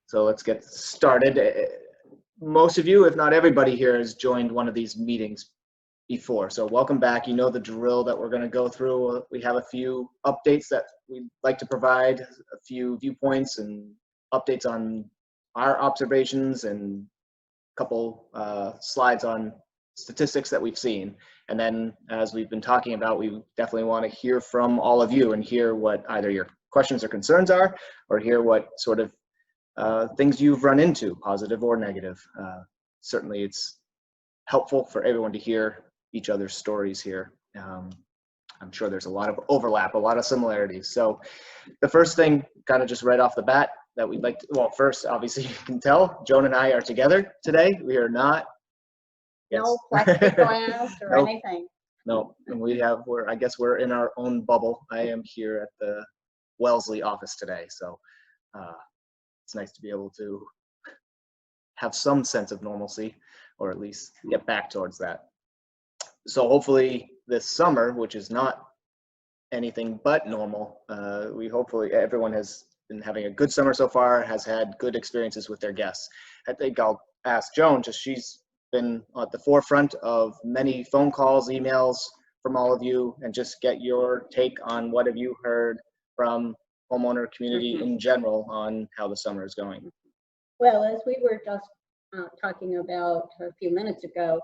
So let's get started. Most of you, if not everybody here, has joined one of these meetings before. So welcome back. You know the drill that we're going to go through. We have a few updates that we'd like to provide, a few viewpoints and updates on our observations, and a couple slides on statistics that we've seen. And then, as we've been talking about, we definitely want to hear from all of you and hear what either your questions or concerns are, or hear what sort of things you've run into, positive or negative. Certainly it's helpful for everyone to hear each other's stories here. I'm sure there's a lot of overlap, a lot of similarities. So the first thing, kind of just right off the bat, that we'd like to, well, first, obviously you can tell, Joan and I are together today. We are not. Yes. No plexiglass or Nope. anything. No, and I guess we're in our own bubble. I am here at the Wellesley office today. So it's nice to be able to have some sense of normalcy, or at least get back towards that. So hopefully this summer, which is not anything but normal, hopefully everyone has been having a good summer so far, has had good experiences with their guests. I think I'll ask Joan, just she's been at the forefront of many phone calls, emails from all of you, and just get your take on what have you heard from homeowner community in general on how the summer is going. Well, as we were just talking about a few minutes ago,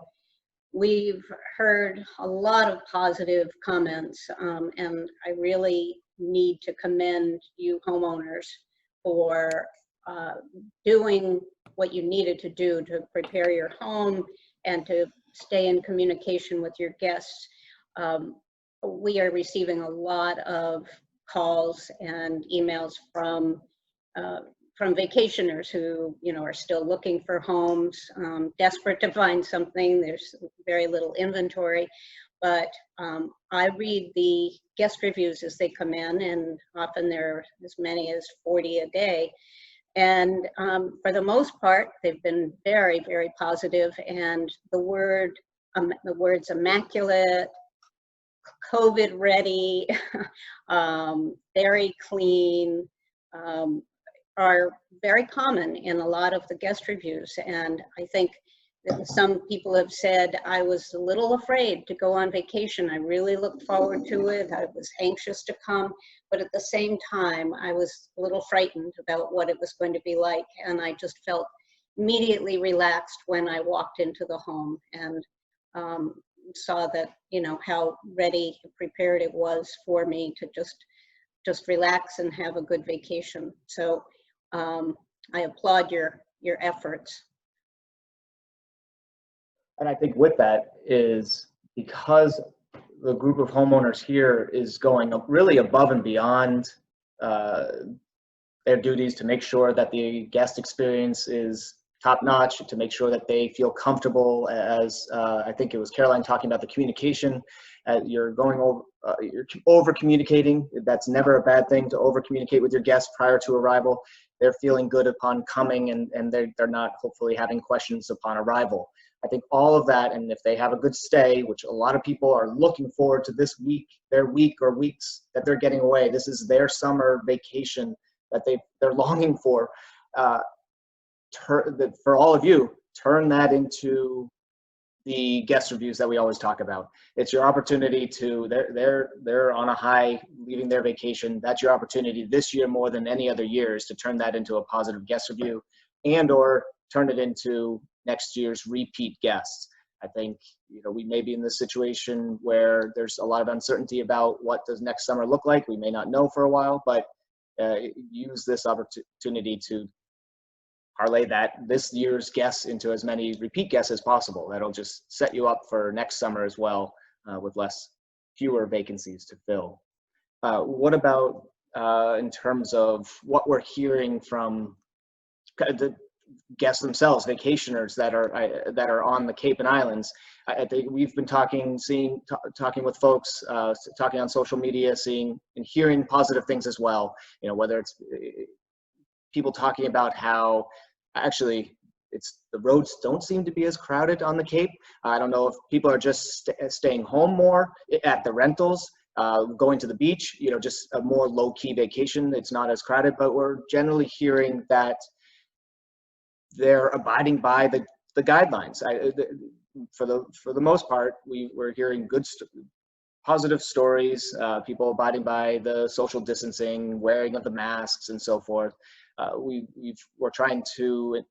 we've heard a lot of positive comments, and I really need to commend you homeowners for doing what you needed to do to prepare your home and to stay in communication with your guests. We are receiving a lot of calls and emails from vacationers who, are still looking for homes, desperate to find something. There's very little inventory, but I read the guest reviews as they come in, and often there are as many as 40 a day. And for the most part, they've been very, very positive. And the words immaculate, COVID ready, very clean, are very common in a lot of the guest reviews. And I think that some people have said, I was a little afraid to go on vacation. I really looked forward to it. I was anxious to come, but at the same time, I was a little frightened about what it was going to be like. And I just felt immediately relaxed when I walked into the home and saw that, how ready, prepared it was for me to just relax and have a good vacation. So I applaud your efforts. And I think with that is because the group of homeowners here is going really above and beyond their duties to make sure that the guest experience is top-notch, to make sure that they feel comfortable, as I think it was Caroline talking about the communication. You're over-communicating. That's never a bad thing, to over-communicate with your guests prior to arrival. They're feeling good upon coming, and they're not hopefully having questions upon arrival. I think all of that, and if they have a good stay, which a lot of people are looking forward to this week, their week or weeks that they're getting away. This is their summer vacation that they're longing for. For all of you, turn that into the guest reviews that we always talk about. It's your opportunity to, they're on a high, leaving their vacation. That's your opportunity this year more than any other years to turn that into a positive guest review, and or turn it into next year's repeat guests. I think, we may be in this situation where there's a lot of uncertainty about what does next summer look like. We may not know for a while, but use this opportunity to parlay this year's guests into as many repeat guests as possible. That'll just set you up for next summer as well, with fewer vacancies to fill. What about in terms of what we're hearing from the guests themselves, vacationers that are on the Cape and Islands? I think we've been talking with folks, talking on social media, seeing and hearing positive things as well. Whether it's people talking about how actually the roads don't seem to be as crowded on the Cape. I don't know if people are just staying home more at the rentals, going to the beach, just a more low-key vacation. It's not as crowded, but we're generally hearing that they're abiding by the guidelines. For the most part, we're hearing positive stories, people abiding by the social distancing, wearing of the masks, and so forth. We're trying to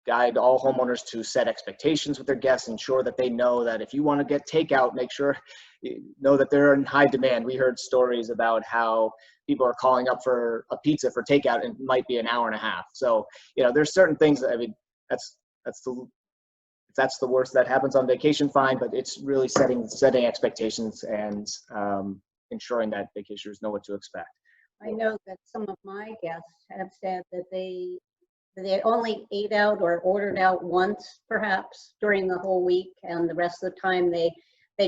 guide all homeowners to set expectations with their guests, ensure that they know that if you want to get takeout, make sure you know that they're in high demand. We heard stories about how people are calling up for a pizza for takeout and it might be an hour and a half. So, there's certain things that, that's if that's the worst that happens on vacation, fine, but it's really setting expectations and ensuring that vacationers know what to expect. I know that some of my guests have said that they only ate out or ordered out once, perhaps, during the whole week, and the rest of the time they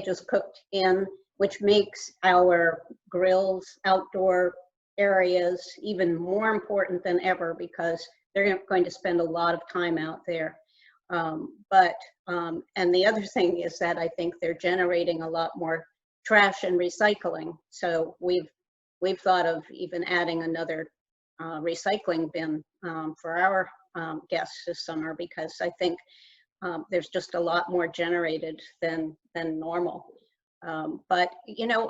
just cooked in, which makes our grills, outdoor areas even more important than ever because they're going to spend a lot of time out there. And the other thing is that I think they're generating a lot more trash and recycling. So we've thought of even adding another recycling bin for our guests this summer because I think there's just a lot more generated than normal. But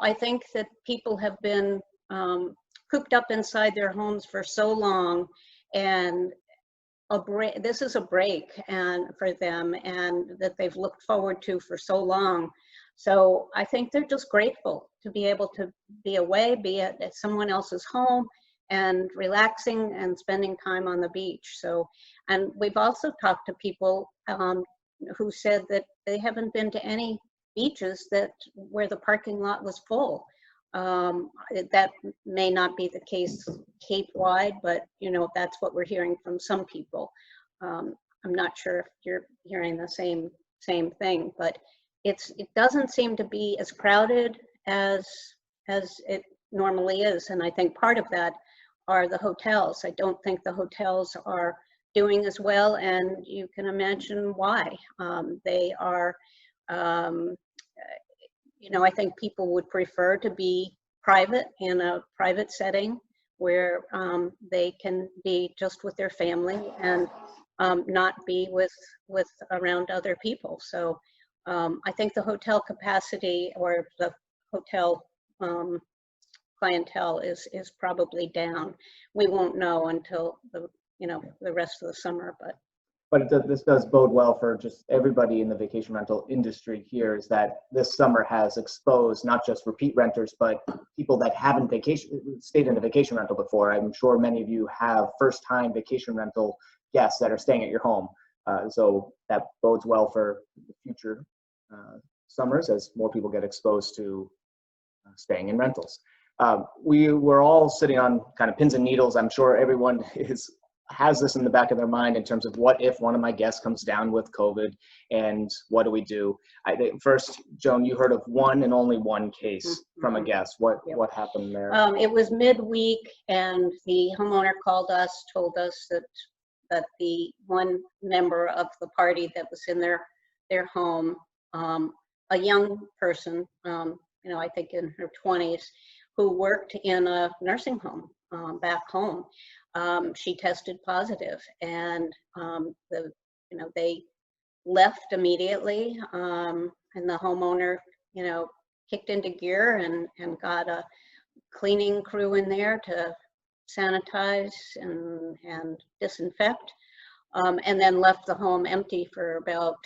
I think that people have been cooped up inside their homes for so long, and this is a break for them, and that they've looked forward to for so long. So I think they're just grateful to be able to be away, be at someone else's home, and relaxing and spending time on the beach. So, and we've also talked to people who said that they haven't been to any beaches where the parking lot was full. That may not be the case Cape-wide, but that's what we're hearing from some people. I'm not sure if you're hearing the same thing, but it doesn't seem to be as crowded as it normally is, and I think part of that are the hotels. I don't think the hotels are doing as well, and you can imagine why. They are, I think people would prefer to be private, in a private setting where they can be just with their family and not be with around other people. So I think the hotel capacity or the hotel clientele is probably down. We won't know until the rest of the summer, but this does bode well for just everybody in the vacation rental industry here, is that this summer has exposed not just repeat renters, but people that haven't stayed in a vacation rental before. I'm sure many of you have first-time vacation rental guests that are staying at your home. So that bodes well for the future summers as more people get exposed to staying in rentals. We were all sitting on kind of pins and needles. I'm sure everyone has this in the back of their mind in terms of what if one of my guests comes down with COVID and what do we do? I think first, Joan, you heard of one and only one case from a guest. What happened there? It was midweek, and the homeowner called us, told us that the one member of the party that was in their home, a young person, I think in her 20s, who worked in a nursing home back home. She tested positive, and they left immediately, and the homeowner kicked into gear and got a cleaning crew in there to sanitize and disinfect, and then left the home empty for about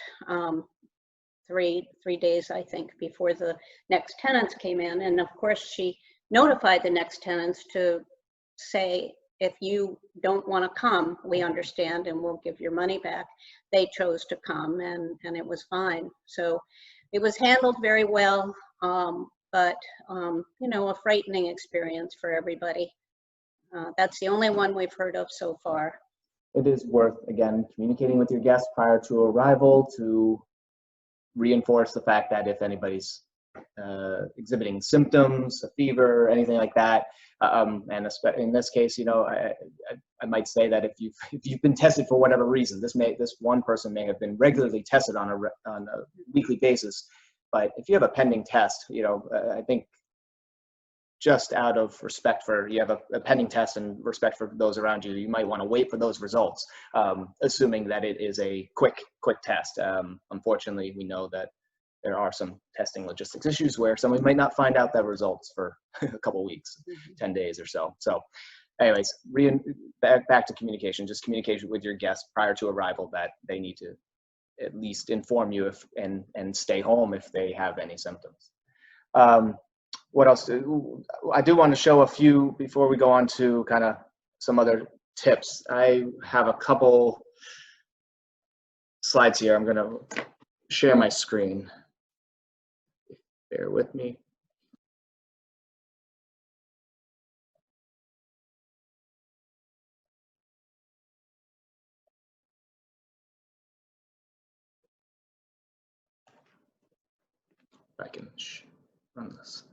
3 days, I think, before the next tenants came in. And of course she notified the next tenants to say, if you don't want to come, we understand and we'll give your money back. They chose to come, and it was fine. So it was handled very well, but a frightening experience for everybody. That's the only one we've heard of so far. It is worth, again, communicating with your guests prior to arrival to reinforce the fact that if anybody's exhibiting symptoms, a fever, anything like that, and in this case, I might say that if you've been tested for whatever reason, this one person may have been regularly tested on a weekly basis, but if you have a pending test, I think just out of respect for, you have a pending test and respect for those around you, you might want to wait for those results, assuming that it is a quick test. Unfortunately, we know that there are some testing logistics issues where somebody might not find out their results for a couple weeks, 10 days or so. So anyways, back to communication, just communication with your guests prior to arrival, that they need to at least inform you and stay home if they have any symptoms. What else? I do want to show a few before we go on to kind of some other tips. I have a couple slides here. I'm going to share my screen. Bear with me. If I can run this.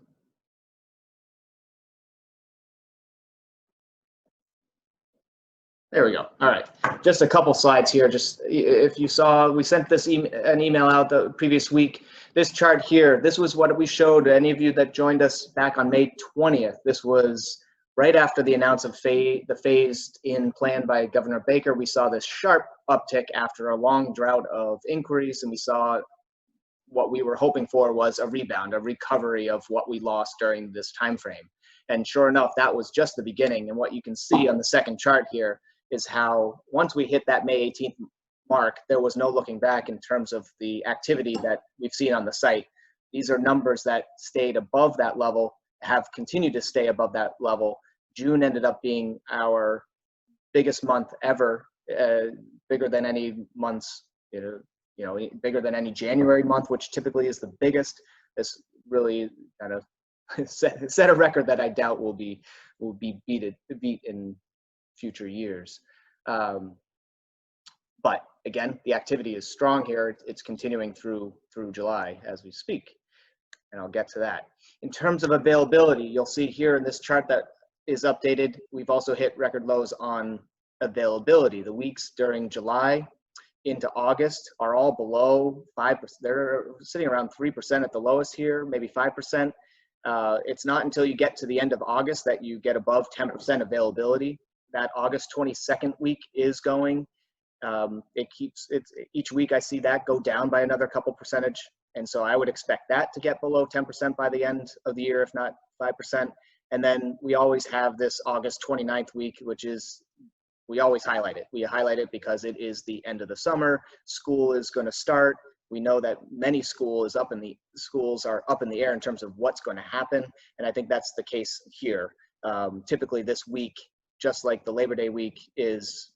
There we go. All right, just a couple slides here. Just if you saw, we sent this an email out the previous week. This chart here, this was what we showed any of you that joined us back on May 20th. This was right after the announcement of the phased-in plan by Governor Baker. We saw this sharp uptick after a long drought of inquiries, and we saw what we were hoping for was a rebound, a recovery of what we lost during this time frame. And sure enough, that was just the beginning. And what you can see on the second chart here is how once we hit that May 18th mark, there was no looking back in terms of the activity that we've seen on the site. These are numbers that stayed above that level, have continued to stay above that level. June ended up being our biggest month ever, bigger than any months, bigger than any January month, which typically is the biggest. This really kind of set a record that I doubt will be beat in future years. But again, the activity is strong here. It's continuing through July as we speak, and I'll get to that. In terms of availability, you'll see here in this chart that is updated, we've also hit record lows on availability. The weeks during July into August are all below 5%. They're sitting around 3% at the lowest here, maybe 5%. It's not until you get to the end of August that you get above 10% availability. That August 22nd week is going. Each week I see that go down by another couple percentage. And so I would expect that to get below 10% by the end of the year, if not 5%. And then we always have this August 29th week, which is, we always highlight it. We highlight it because it is the end of the summer. School is going to start. We know that many schools are up in the air in terms of what's going to happen. And I think that's the case here. Typically this week, just like the Labor Day week, is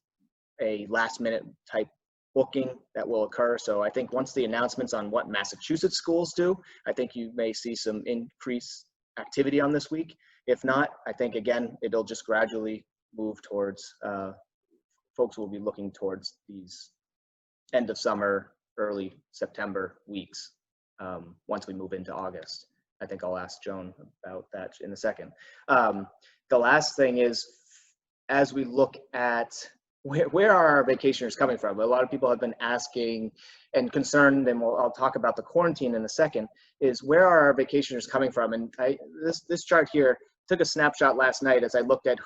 a last minute type booking that will occur. So I think once the announcements on what Massachusetts schools do, I think you may see some increased activity on this week. If not, I think again, it'll just gradually move towards, folks will be looking towards these end of summer, early September weeks once we move into August. I think I'll ask Joan about that in a second. The last thing is, as we look at where are our vacationers coming from? A lot of people have been asking and concerned, and I'll talk about the quarantine in a second, is where are our vacationers coming from? And this chart here took a snapshot last night as I looked at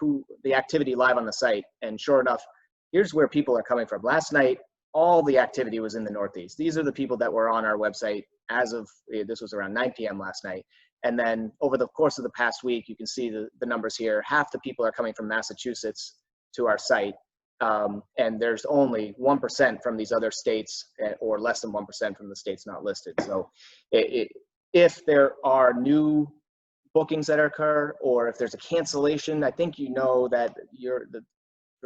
the activity live on the site, and sure enough, here's where people are coming from. Last night, all the activity was in the Northeast. These are the people that were on our website as of, this was around 9 p.m. last night. And then over the course of the past week, you can see the numbers here. Half the people are coming from Massachusetts to our site. And there's only 1% from these other states, or less than 1% from the states not listed. So if there are new bookings that occur, or if there's a cancellation, I think you know that you're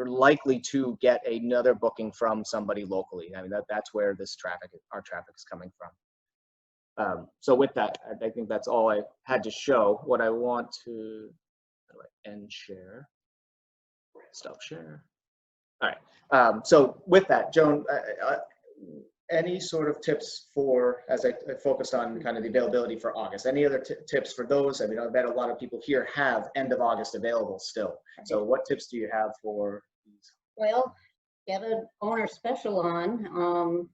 likely to get another booking from somebody locally. I mean, that's where our traffic is coming from. So with that, I think that's all I had to show. What I want to, how do I end share? Stop share. All right. So with that, Joan, any sort of tips for, as I focused on kind of the availability for August, any other tips for those? I mean, I bet a lot of people here have end of August available still. So what tips do you have for these? Well, get an owner special on.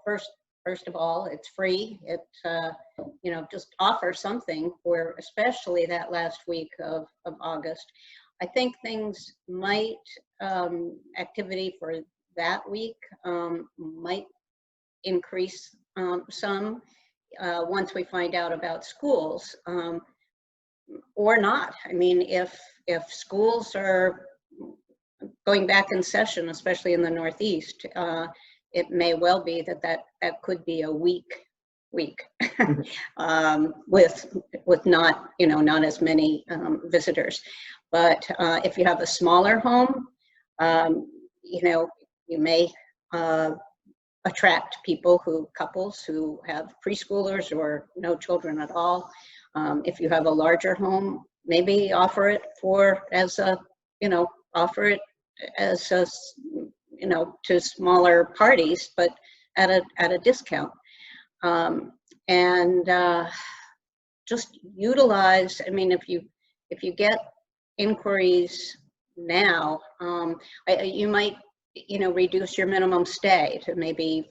First first of all, it's free. It, just offer something for especially that last week of August. I think things might, activity for that week might increase some once we find out about schools, or not. I mean, if schools are going back in session, especially in the Northeast, it may well be that could be a week with not, not as many visitors. But if you have a smaller home, you may attract couples who have preschoolers or no children at all. If you have a larger home, maybe offer it to smaller parties, but at a discount. Just utilize, I mean, if you get inquiries now, you might, reduce your minimum stay to maybe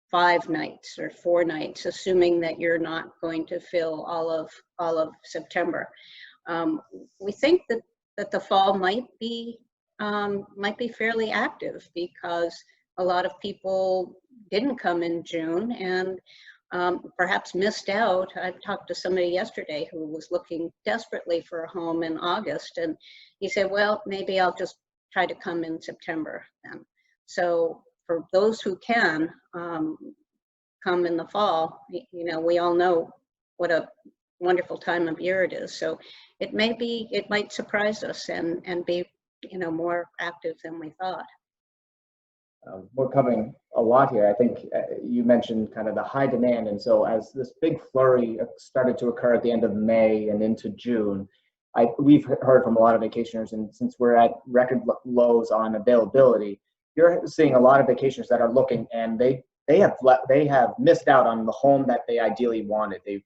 5 nights or 4 nights, assuming that you're not going to fill all of September. We think that the fall might be fairly active because a lot of people didn't come in June and perhaps missed out. I talked to somebody yesterday who was looking desperately for a home in August, and he said, well, maybe I'll just try to come in September then. So for those who can come in the fall, we all know what a wonderful time of year it is. So it might surprise us and be, more active than we thought. We're covering a lot here. I think you mentioned kind of the high demand. And so as this big flurry started to occur at the end of May and into June, we've heard from a lot of vacationers, and since we're at record lows on availability, you're seeing a lot of vacationers that are looking, and they have missed out on the home that they ideally wanted. They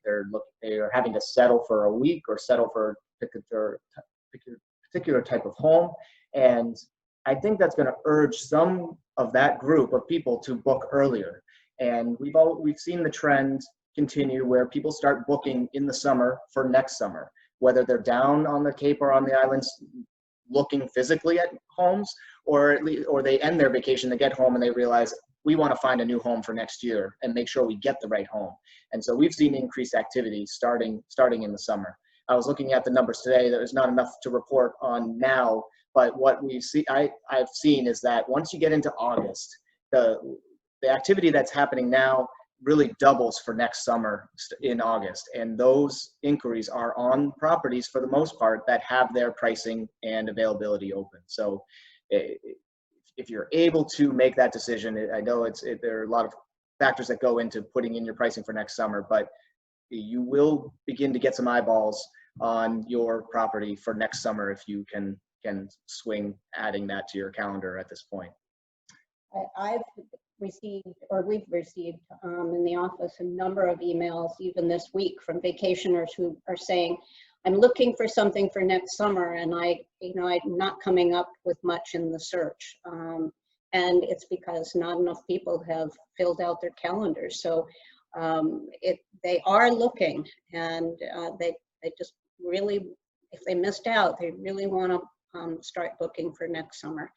are having to settle for a week or settle for a particular type of home. And I think that's going to urge some of that group of people to book earlier. And we've seen the trend continue where people start booking in the summer for next summer, whether they're down on the Cape or on the islands looking physically at homes, or they end their vacation, they get home and they realize we want to find a new home for next year and make sure we get the right home. And so we've seen increased activity starting in the summer. I was looking at the numbers today. There's not enough to report on now, but what I've seen is that once you get into August, the activity that's happening now really doubles for next summer in August. And those inquiries are on properties for the most part that have their pricing and availability open. So if you're able to make that decision, I know there are a lot of factors that go into putting in your pricing for next summer, but you will begin to get some eyeballs on your property for next summer if you can swing adding that to your calendar at this point. We've received in the office a number of emails even this week from vacationers who are saying, I'm looking for something for next summer, and I'm not coming up with much in the search. And it's because not enough people have filled out their calendars. So they are looking, and they just really, if they missed out, they really want to start booking for next summer.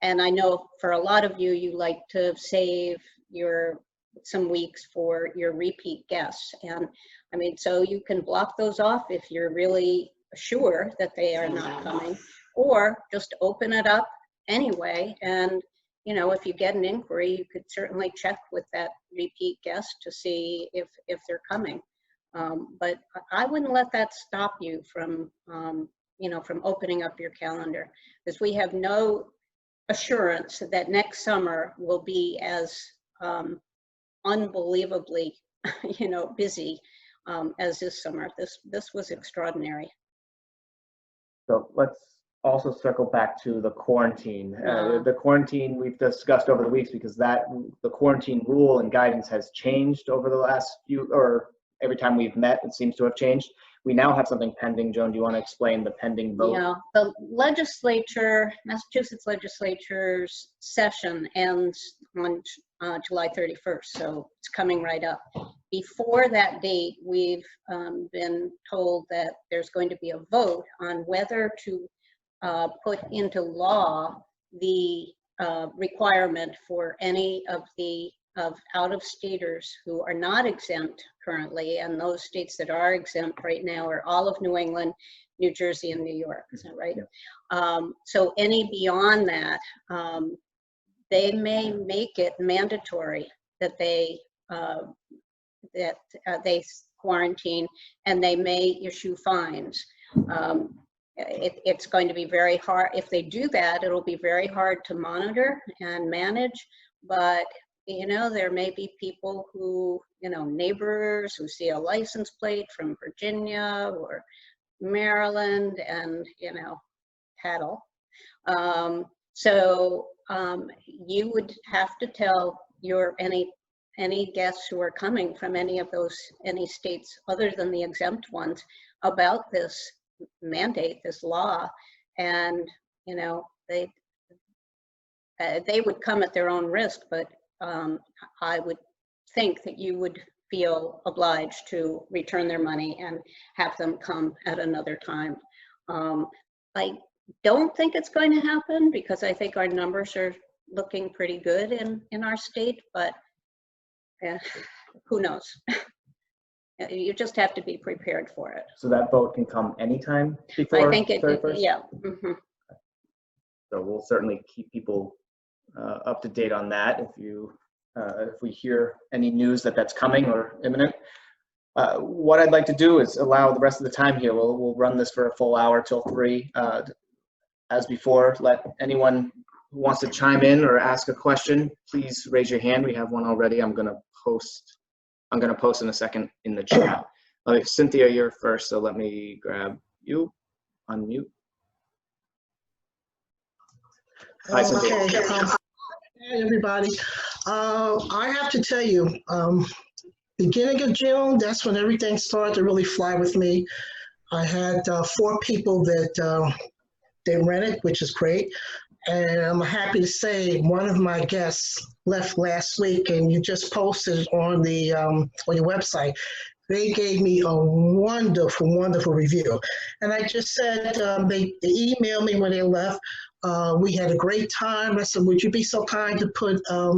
And I know for a lot of you, you like to save some weeks for your repeat guests. And I mean, so you can block those off if you're really sure that they are not coming, or just open it up anyway. And, if you get an inquiry, you could certainly check with that repeat guest to see if they're coming. But I wouldn't let that stop you from opening up your calendar, because we have no assurance that next summer will be as unbelievably, busy as this summer. This was extraordinary. So let's also circle back to the quarantine. The quarantine we've discussed over the weeks, because the quarantine rule and guidance has changed over the last every time we've met, it seems to have changed. We now have something pending. Joan, do you want to explain the pending vote? Yeah, the Massachusetts legislature's session ends July 31st, so it's coming right up. Before that date, we've been told that there's going to be a vote on whether to put into law the requirement for any of the out-of-staters who are not exempt currently, and those states that are exempt right now are all of New England, New Jersey, and New York. Is that right? Yeah. So any beyond that, they may make it mandatory that they quarantine, and they may issue fines. It's going to be very hard. If they do that, it'll be very hard to monitor and manage. But, you know, there may be people who, you know, neighbors who see a license plate from Virginia or Maryland and, you know, tattle. You would have to tell your any guests who are coming from any states other than the exempt ones about this mandate, this law, and you know they would come at their own risk, but I would think that you would feel obliged to return their money and have them come at another time. I don't think it's going to happen because I think our numbers are looking pretty good in our state, but who knows? You just have to be prepared for it. So that vote can come anytime before I think it, 31st? yeah. Mm-hmm. So we'll certainly keep people up to date on that if we hear any news that's coming or imminent. What I'd like to do is allow the rest of the time here. We'll run this for a full hour till 3. As before, let anyone who wants to chime in or ask a question, please raise your hand. We have one already. I'm going to post in a second in the chat. Cynthia, you're first, so let me grab you. Unmute. Hi, Cynthia. Okay. Hey, everybody. I have to tell you, beginning of June, that's when everything started to really fly with me. I had 4 people that they rented, which is great. And I'm happy to say one of my guests left last week, and you just posted on your website. They gave me a wonderful, wonderful review. And I just said, they emailed me when they left. We had a great time. I said, would you be so kind to put a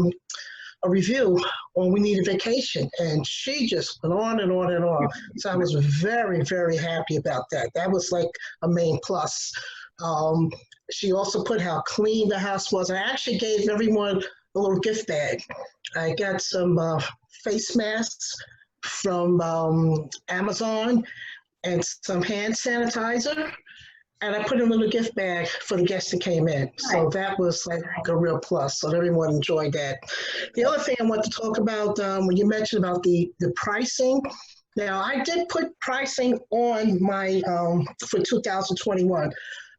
review on We Need a Vacation? And she just went on and on and on. So I was very, very happy about that. That was like a main plus. She also put how clean the house was. I actually gave everyone a little gift bag. I got some face masks from Amazon and some hand sanitizer. And I put in a little gift bag for the guests that came in. So that was like a real plus. So everyone enjoyed that. The other thing I want to talk about, when you mentioned about the pricing, now I did put pricing on my, for 2021.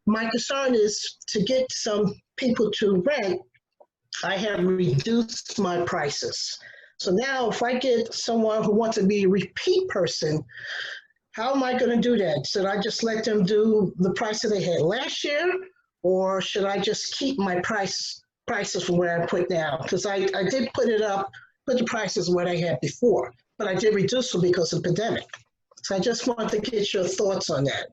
My concern is to get some people to rent, I have reduced my prices. So now if I get someone who wants to be a repeat person, how am I going to do that? Should I just let them do the price that they had last year? Or should I just keep my prices from where I put now? Because I did put the prices where I had before, but I did reduce them because of the pandemic. So I just want to get your thoughts on that.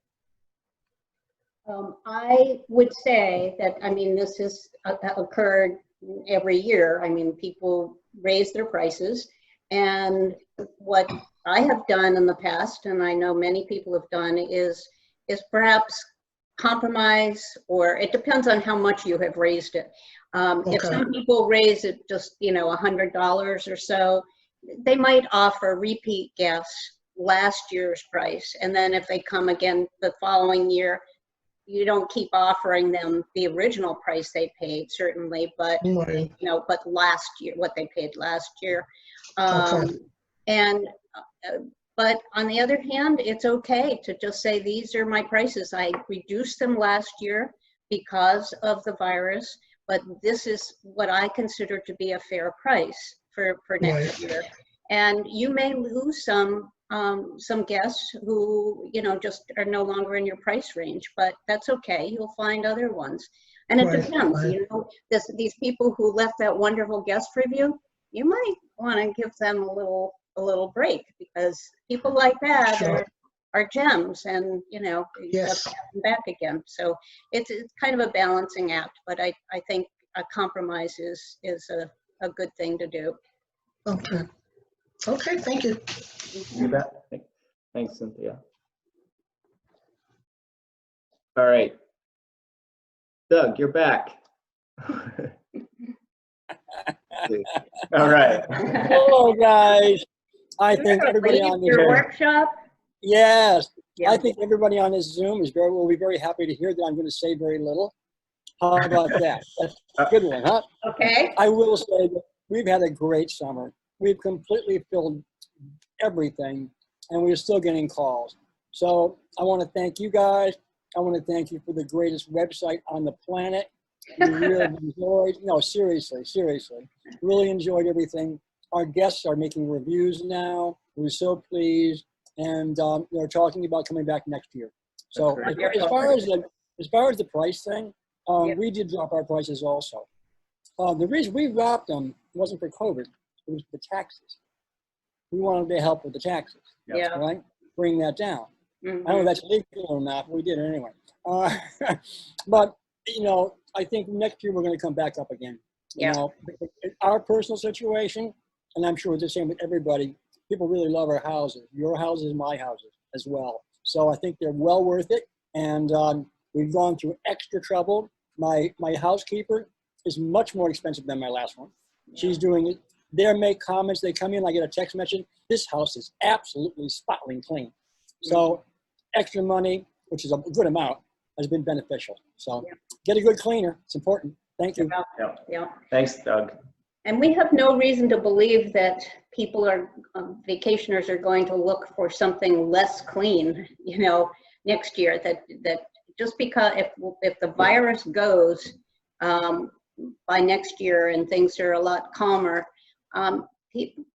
I would say that, I mean, this has occurred every year. I mean, people raise their prices, and what I have done in the past, and I know many people have done, is perhaps compromise, or it depends on how much you have raised it. Okay. If some people raise it just, you know, $100 or so, they might offer repeat guests last year's price, and then if they come again the following year, you don't keep offering them the original price they paid, certainly, but you know, but last year, what they paid last year. But on the other hand, it's okay to just say, these are my prices. I reduced them last year because of the virus, but this is what I consider to be a fair price for next year. And you may lose some guests who, you know, just are no longer in your price range, but that's okay. You'll find other ones. And it depends, you know, these people who left that wonderful guest review, you might want to give them a little break, because people like that Sure. are gems, and you have Yes. to have them back again. So it's kind of a balancing act, but I think a compromise is a good thing to do. Okay. Okay, thank you. You bet. Thanks, Cynthia. All right. Doug, you're back. All right. Hello, guys. I think everybody Leave on this, your workshop. yes, Yeah. I think everybody on this Zoom will be very happy to hear that I'm going to say very little. How about that? That's a good one, huh? Okay. I will say that we've had a great summer. We've completely filled everything, and we're still getting calls. So I want to thank you guys. I want to thank you for the greatest website on the planet. We really enjoyed, no, seriously, really enjoyed everything. Our guests are making reviews now. We're so pleased, and they're talking about coming back next year. So as far as the price thing, Yeah. we did drop our prices also. The reason we dropped them wasn't for COVID; it was the taxes. We wanted to help with the taxes, Yeah. right? Bring that down. Mhm. I don't know if that's legal or not, but we did it anyway. But I think next year we're going to come back up again. Yeah. Our personal situation, and I'm sure it's the same with everybody, people really love our houses. Your houses, my houses as well. So I think they're well worth it. And we've gone through extra trouble. My housekeeper is much more expensive than my last one. She's doing it. They make comments. They come in, I get a text message. This house is absolutely spotless clean. So extra money, which is a good amount, has been beneficial. So get a good cleaner. It's important. Thank you. Yeah. Thanks, Doug. And we have no reason to believe that people vacationers are going to look for something less clean, next year. That just because if the virus goes by next year and things are a lot calmer,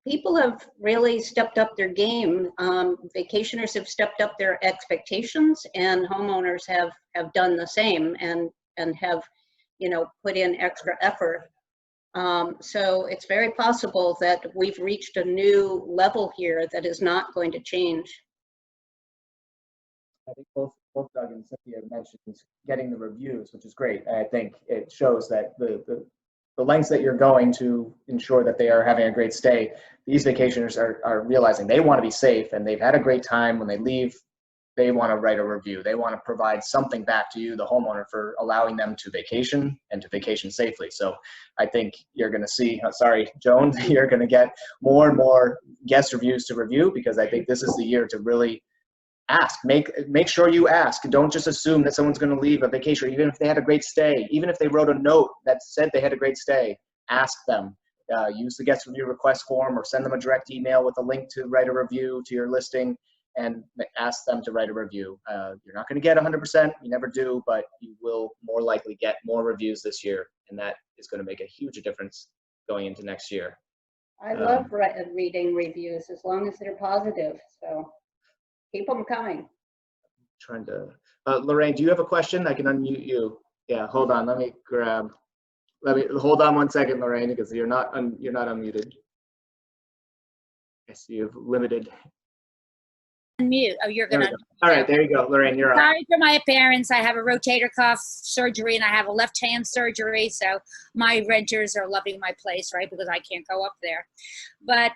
people have really stepped up their game. Vacationers have stepped up their expectations, and homeowners have done the same and have, put in extra effort. So it's very possible that we've reached a new level here that is not going to change. I think both Doug and Cynthia mentioned getting the reviews, which is great. I think it shows that the lengths that you're going to ensure that they are having a great stay, these vacationers are realizing they want to be safe, and they've had a great time. When they leave, they want to write a review. They want to provide something back to you, the homeowner, for allowing them to vacation and to vacation safely. So I think you're going to see, sorry, Joan, you're going to get more and more guest reviews to review, because I think this is the year to really ask. Make sure you ask. Don't just assume that someone's going to leave a vacation, even if they had a great stay, even if they wrote a note that said they had a great stay. Ask them. Use the guest review request form, or send them a direct email with a link to write a review to your listing, and ask them to write a review. You're not going to get 100%, you never do, but you will more likely get more reviews this year, and that is going to make a huge difference going into next year. I love reading reviews as long as they're positive. So keep them coming. Trying to, Lorraine, do you have a question? I can unmute you. Yeah, hold on. Let me hold on 1 second, Lorraine, because you're not unmuted. I see you've limited. Unmute. Oh, you're gonna. All right, there you go, Lorraine. You're up. Sorry for my appearance. I have a rotator cuff surgery and I have a left hand surgery, so my renters are loving my place, right? Because I can't go up there. But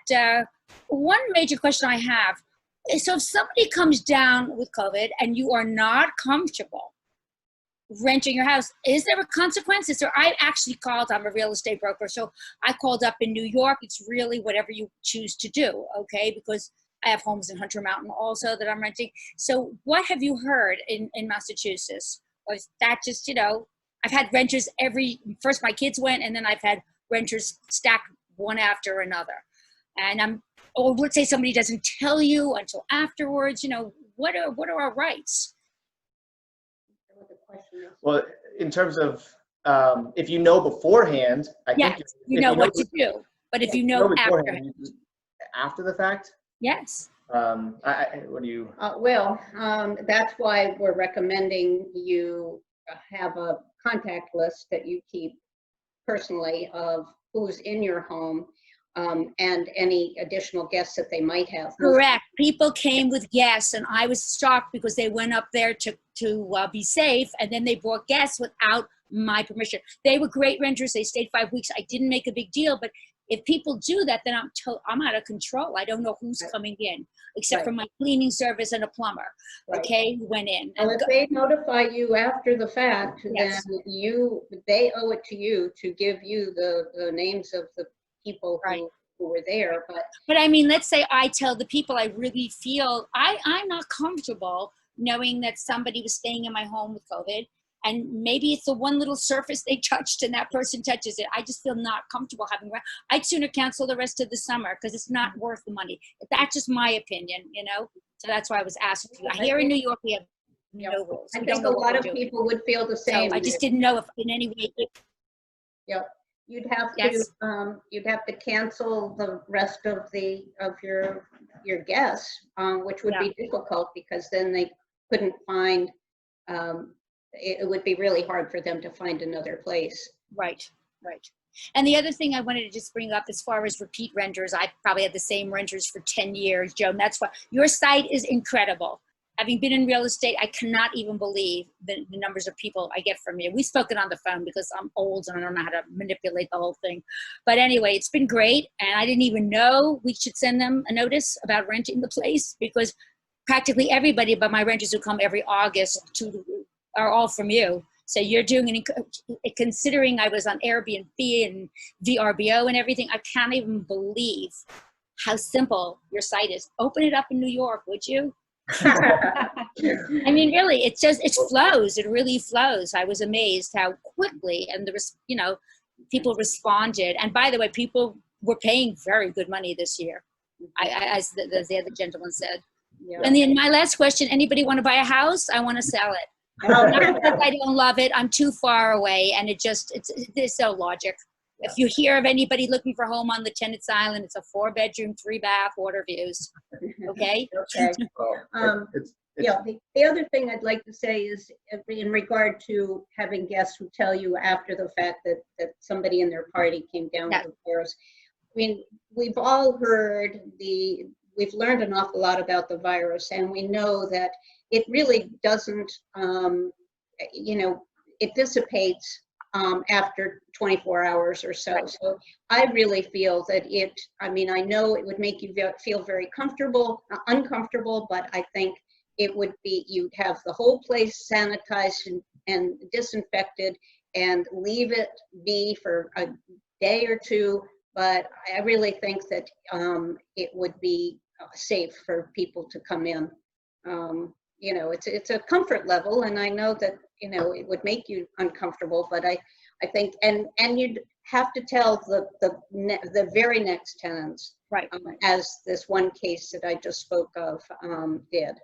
one major question I have is: so if somebody comes down with COVID and you are not comfortable renting your house, is there a consequence? I actually called. I'm a real estate broker, so I called up in New York. It's really whatever you choose to do, okay? Because I have homes in Hunter Mountain also that I'm renting. So what have you heard in Massachusetts? Or is that just, I've had renters first my kids went, and then I've had renters stacked one after another. And or let's say somebody doesn't tell you until afterwards, what are our rights? Well, in terms of, if you know beforehand, I think you know what to do. But if you know after the fact, yes. What do you? That's why we're recommending you have a contact list that you keep personally of who's in your home. and any additional guests that they might have. Correct. People came with guests, and I was shocked because they went up there to be safe, and then they brought guests without my permission. They were great renters. They stayed 5 weeks. I didn't make a big deal, but if people do that, then I'm out of control. I don't know who's coming in, except for my cleaning service and a plumber. Okay, who went in. And if they notify you after the fact, then they owe it to you to give you the names of the people who were there. But I mean, let's say I tell the people I really feel I'm not comfortable knowing that somebody was staying in my home with COVID. And maybe it's the one little surface they touched and that person touches it. I just feel not comfortable having, I'd sooner cancel the rest of the summer because it's not worth the money. That's just my opinion, you know? So that's why I was asking you. Here in New York, we have no rules. I think a lot of people would feel the same. So I just didn't know if in any way. You'd have to cancel the rest of your guests, which would be difficult because then they couldn't find, it would be really hard for them to find another place. Right. And the other thing I wanted to just bring up as far as repeat renters, I've probably had the same renters for 10 years, Joan. That's why your site is incredible. Having been in real estate, I cannot even believe the numbers of people I get from you. We've spoken on the phone because I'm old and I don't know how to manipulate the whole thing. But anyway, it's been great. And I didn't even know we should send them a notice about renting the place because practically everybody but my renters who come every August are all from you. So you're doing considering I was on Airbnb and VRBO and everything, I can't even believe how simple your site is. Open it up in New York, would you? I mean, really, it flows. It really flows. I was amazed how quickly and people responded. And by the way, people were paying very good money this year, as the other gentleman said. Yeah. And then my last question: anybody want to buy a house? I want to sell it. Not because I don't love it. I'm too far away, and there's no logic. If you hear of anybody looking for a home on the Tenants Island, it's a 4-bedroom, 3-bath, water views. Okay. The other thing I'd like to say is in regard to having guests who tell you after the fact that somebody in their party came down with the virus. I mean, we've all we've learned an awful lot about the virus, and we know that it really doesn't, it dissipates after 24 hours or so. So I really feel that I know it would make you feel very uncomfortable, but I think it would be, you'd have the whole place sanitized and disinfected and leave it be for a day or two. But I really think that it would be safe for people to come in. It's a comfort level, and I know that, it would make you uncomfortable, but I think, and you'd have to tell the very next tenants, right? As this one case that I just spoke of did,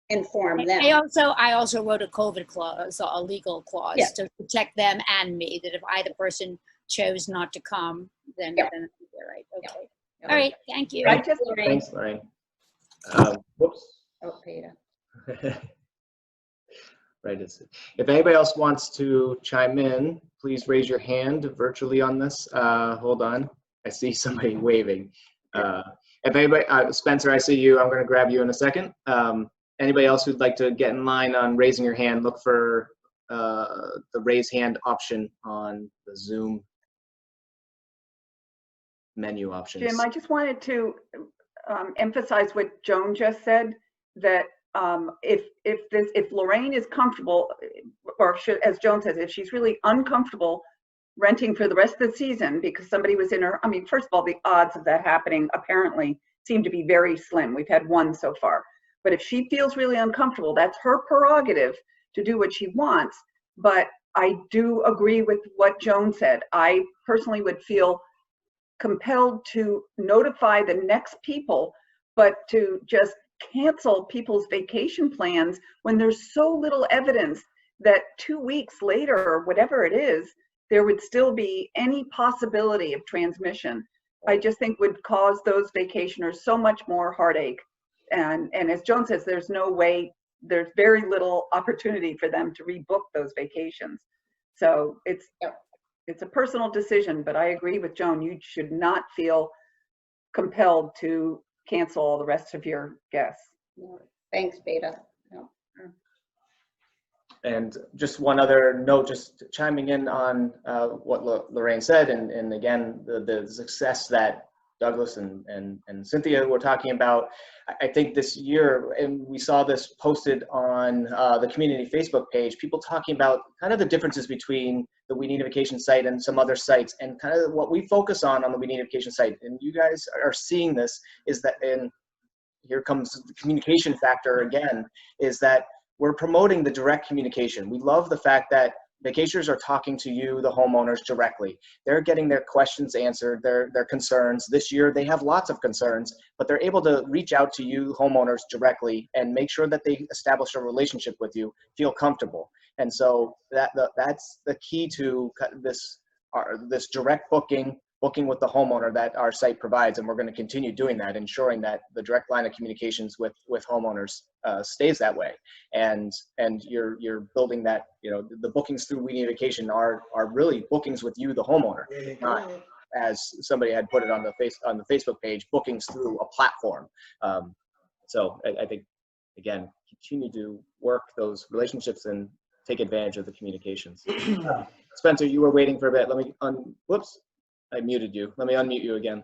inform them. I also wrote a COVID clause, a legal clause to protect them and me, that if either person chose not to come, then they're right. Okay. All right. Thank you. Thanks, Lorraine. Whoops. Oh, Peter. Right. If anybody else wants to chime in, please raise your hand virtually on this. Hold on. I see somebody waving. If anybody, Spencer, I see you. I'm going to grab you in a second. Anybody else who'd like to get in line on raising your hand, look for the raise hand option on the Zoom menu options. Jim, I just wanted to emphasize what Joan just said, that if Lorraine is comfortable, or as Joan says, if she's really uncomfortable renting for the rest of the season because somebody was in her, first of all, the odds of that happening apparently seem to be very slim. We've had one so far. But if she feels really uncomfortable, that's her prerogative to do what she wants. But I do agree with what Joan said. I personally would feel compelled to notify the next people, but to just cancel people's vacation plans when there's so little evidence that 2 weeks later, or whatever it is, there would still be any possibility of transmission. I just think would cause those vacationers so much more heartache. And as Joan says, there's no way, there's very little opportunity for them to rebook those vacations. So it's It's a personal decision, but I agree with Joan. You should not feel compelled to cancel all the rest of your guests. Thanks, Beta. Yeah. And just one other note, just chiming in on what Lorraine said, and again, the success that Douglas and Cynthia were talking about. I think this year, and we saw this posted on the community Facebook page, people talking about kind of the differences between the We Need a Vacation site and some other sites, and kind of what we focus on the We Need a Vacation site. And you guys are seeing this, is that, and here comes the communication factor again, is that we're promoting the direct communication. We love the fact that vacationers are talking to you, the homeowners, directly. They're getting their questions answered, their concerns. This year, they have lots of concerns, but they're able to reach out to you, homeowners, directly and make sure that they establish a relationship with you, feel comfortable. And so that's the key to this direct booking with the homeowner that our site provides, and we're going to continue doing that, ensuring that the direct line of communications with homeowners stays that way. And you're building that, the bookings through We Need a Vacation are really bookings with you, the homeowner, not, as somebody had put it on the Facebook page, bookings through a platform. So I think, again, continue to work those relationships and take advantage of the communications. Spencer, you were waiting for a bit. Let me whoops. I muted you. Let me unmute you again.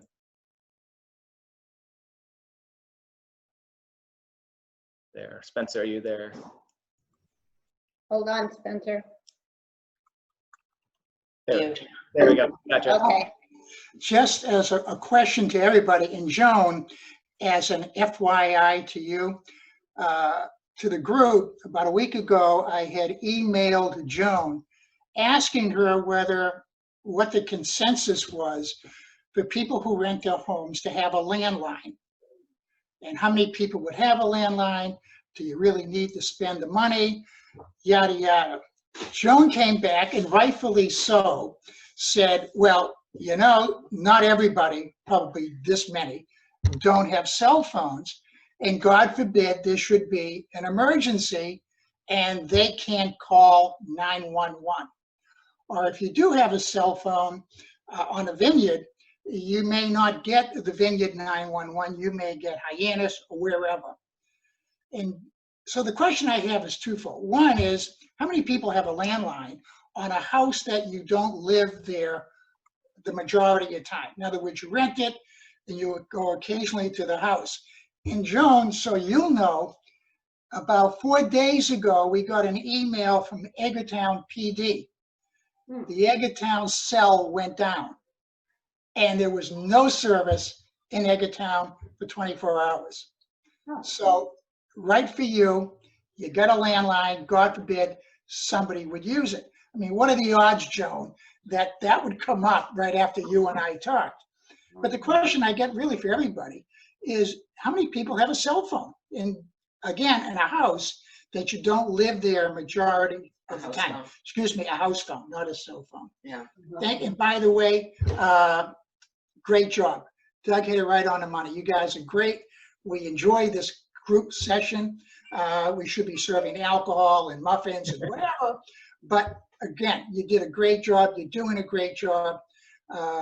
There. Spencer, are you there? Hold on, Spencer. There we go. Gotcha. Okay. Just as a question to everybody, and Joan, as an FYI to you, to the group, about a week ago, I had emailed Joan asking her what the consensus was for people who rent their homes to have a landline. And how many people would have a landline? Do you really need to spend the money? Yada, yada. Joan came back, and rightfully so, said, well, not everybody, probably this many, don't have cell phones. And God forbid there should be an emergency and they can't call 911. Or if you do have a cell phone on a Vineyard, you may not get the Vineyard 911, you may get Hyannis or wherever. And so the question I have is twofold. One is, how many people have a landline on a house that you don't live there the majority of your time? In other words, you rent it and you go occasionally to the house. And Joan, so you'll know, about 4 days ago, we got an email from Edgartown PD. The Edgartown cell went down, and there was no service in Edgartown for 24 hours. So, right for you, you got a landline, God forbid somebody would use it. I mean, what are the odds, Joan, that would come up right after you and I talked? But the question I get really for everybody is, how many people have a cell phone? And again, in a house that you don't live there majority of the time. Excuse me, a house phone, not a cell phone. Yeah. And by the way, great job. Doug hit it right on the money. You guys are great. We enjoy this group session. We should be serving alcohol and muffins and whatever. But again, you did a great job. You're doing a great job.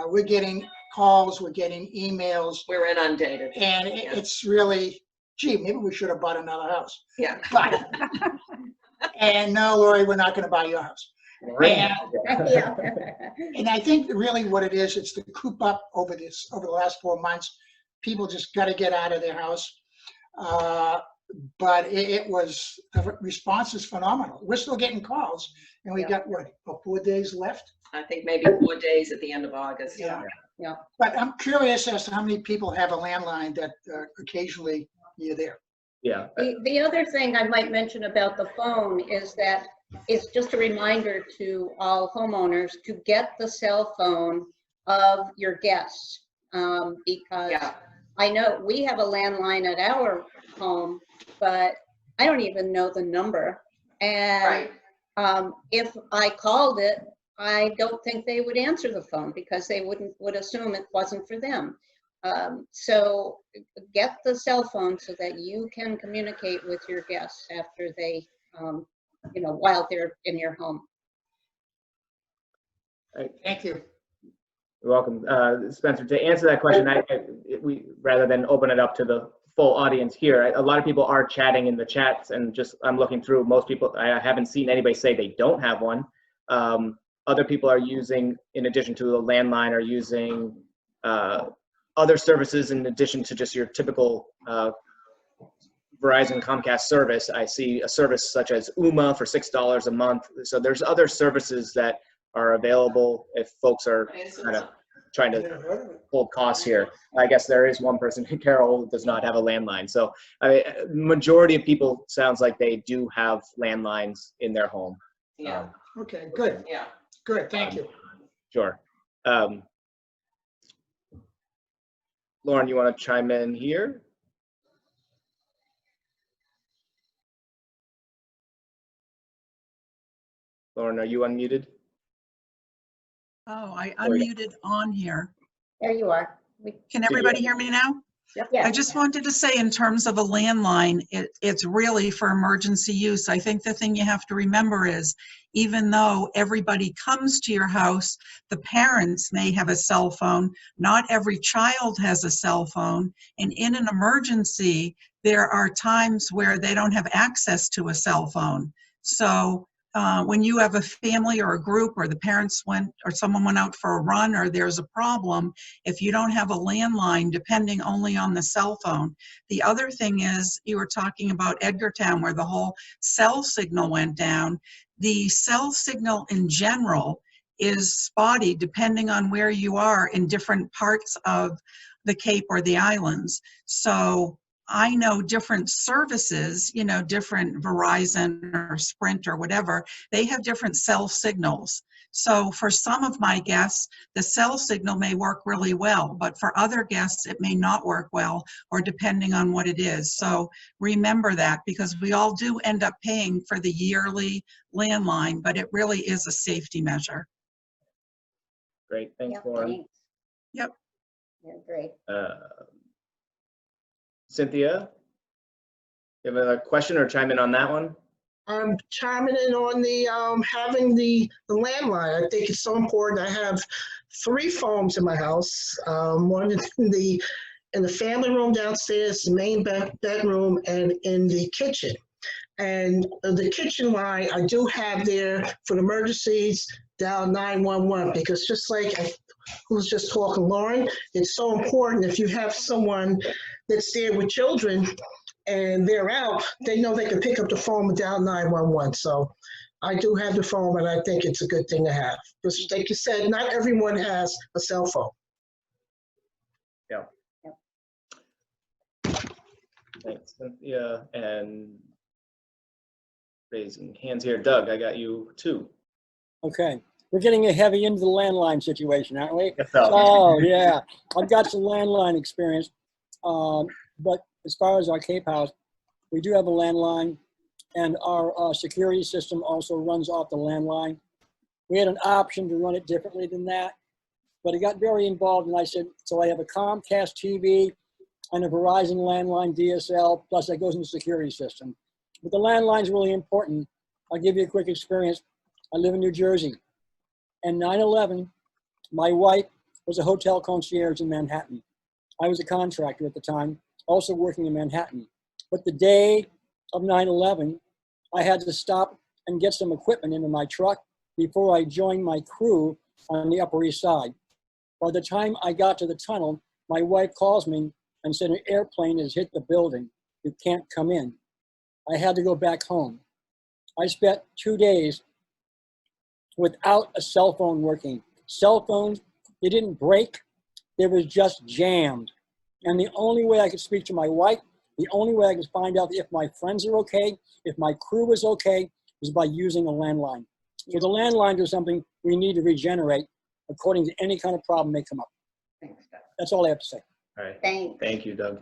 We're getting calls, we're getting emails. We're inundated. And it's really, gee, maybe we should have bought another house. Yeah. But, and no, Lori, we're not going to buy your house. And, and I think really what it is, it's the coop up over the last 4 months. People just got to get out of their house. But the response is phenomenal. We're still getting calls, and we got what, about 4 days left? I think maybe 4 days at the end of August. Yeah. But I'm curious as to how many people have a landline that occasionally you're there. Yeah. The other thing I might mention about the phone is that it's just a reminder to all homeowners to get the cell phone of your guests, because I know we have a landline at our home, but I don't even know the number. And if I called it, I don't think they would answer the phone because they would assume it wasn't for them. So get the cell phone so that you can communicate with your guests after they, while they're in your home. Thank you. You're welcome. Spencer, to answer that question, we rather than open it up to the full audience here, a lot of people are chatting in the chats, and just I'm looking through. Most people, I haven't seen anybody say they don't have one. Other people are using, in addition to the landline, are using other services in addition to just your typical Verizon Comcast service. I see a service such as UMA for $6 a month. So there's other services that are available if folks are kind of trying to hold costs here. I guess there is one person, Carol, who does not have a landline. So majority of people sounds like they do have landlines in their home. Yeah. Okay, good. Yeah. Good, thank you. Sure. Lauren, you want to chime in here? Lauren, are you unmuted? Oh, I There we unmuted on here. There you are. Can everybody hear me now? Yeah. I just wanted to say, in terms of a landline, it's really for emergency use. I think the thing you have to remember is, even though everybody comes to your house, the parents may have a cell phone. Not every child has a cell phone. And in an emergency, there are times where they don't have access to a cell phone. So when you have a family or a group, or the parents went, or someone went out for a run, or there's a problem, if you don't have a landline, depending only on the cell phone. The other thing is, you were talking about Edgartown, where the whole cell signal went down. The cell signal in general is spotty depending on where you are in different parts of the Cape or the islands. So I know different services, you know, different Verizon or Sprint or whatever, they have different cell signals. So for some of my guests, the cell signal may work really well, but for other guests, it may not work well, or depending on what it is. So remember that, because we all do end up paying for the yearly landline, but it really is a safety measure. Great, thanks, Yep, Lauren. thanks. Yep. Yeah, great. Cynthia, you have a question or chime in on that one? I'm chiming in on the having the landline. I think it's so important. I have 3 phones in my house. One in the family room downstairs, the main bedroom, and in the kitchen. And the kitchen line I do have there for emergencies, dial 911, because just like who was just talking, Lauren, it's so important if you have someone that's there with children and they're out, they know they can pick up the phone and dial 911. So I do have the phone, and I think it's a good thing to have. Because like you said, not everyone has a cell phone. Yeah. Thanks, Cynthia. And raising hands here. Doug, I got you too. Okay, we're getting heavy into the landline situation, aren't we? Yes, sir. Oh, yeah. I've got some landline experience. But as far as our Cape House, we do have a landline, and our security system also runs off the landline. We had an option to run it differently than that, but it got very involved, and I said, so I have a Comcast TV and a Verizon landline DSL, plus that goes in the security system. But the landline's really important. I'll give you a quick experience. I live in New Jersey, and 9/11, my wife was a hotel concierge in Manhattan. I was a contractor at the time, also working in Manhattan. But the day of 9/11, I had to stop and get some equipment into my truck before I joined my crew on the Upper East Side. By the time I got to the tunnel, my wife calls me and said, an airplane has hit the building. You can't come in. I had to go back home. I spent 2 days without a cell phone working. Cell phones, they didn't break. They was just jammed. And the only way I could speak to my wife, the only way I could find out if my friends are okay, if my crew was okay, was by using a landline. So the landlines are something we need to regenerate according to any kind of problem may come up. Thanks, Doug. That's all I have to say. All right. Thanks. Thank you, Doug.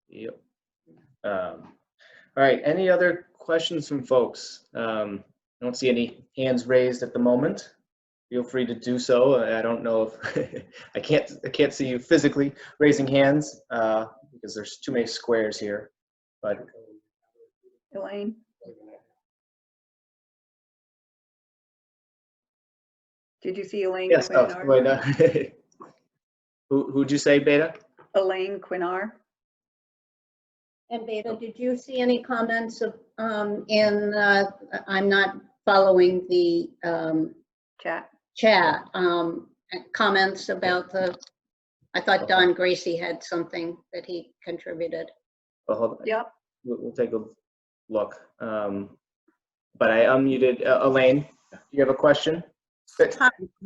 Yep. All right. Any other questions from folks? I don't see any hands raised at the moment. Feel free to do so. I don't know if I can't see you physically raising hands because there's too many squares here. But Elaine? Did you see Elaine Yes. Oh, Quinar? wait, no. Who'd you say, Beta? Elaine Quinar? And Beta, did you see any comments of, I'm not following the Chat. chat, comments about I thought Don Gracie had something that he contributed. Well, hold on. Yep. We'll take a look. But I unmuted Elaine. Do you have a question?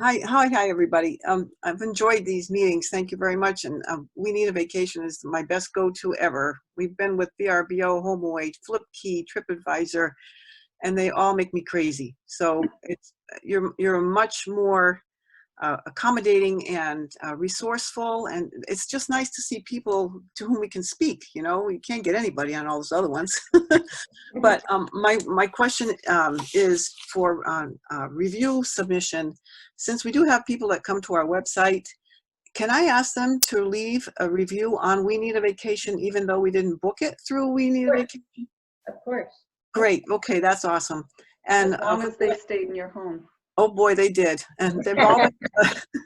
Hi, everybody. I've enjoyed these meetings. Thank you very much. And We Need a Vacation is my best go-to ever. We've been with VRBO, HomeAway, FlipKey, TripAdvisor, and they all make me crazy. So you're much more accommodating and resourceful, and it's just nice to see people to whom we can speak. You know, you can't get anybody on all those other ones. But my question is for review submission. Since we do have people that come to our website, can I ask them to leave a review on We Need a Vacation, even though we didn't book it through We Need a Vacation? Of course. Great. Okay, that's awesome. And As long as they stayed in your home. oh boy, they did, and they've always.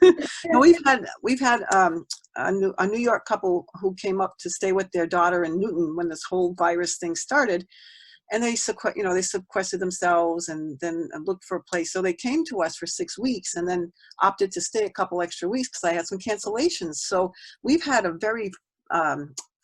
And we've had a New York couple who came up to stay with their daughter in Newton when this whole virus thing started, and they sequestered themselves and then looked for a place. So they came to us for 6 weeks and then opted to stay a couple extra weeks because I had some cancellations. So we've had a very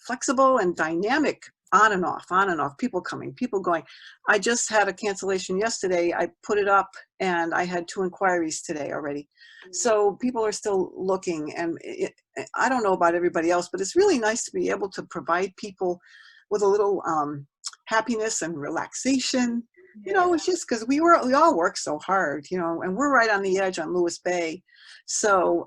flexible and dynamic on and off, people coming, people going. I just had a cancellation yesterday. I put it up and I had 2 inquiries today already. So people are still looking, and I don't know about everybody else, but it's really nice to be able to provide people with a little happiness and relaxation. You know, it's just because we all work so hard, you know, and we're right on the edge on Lewis Bay. So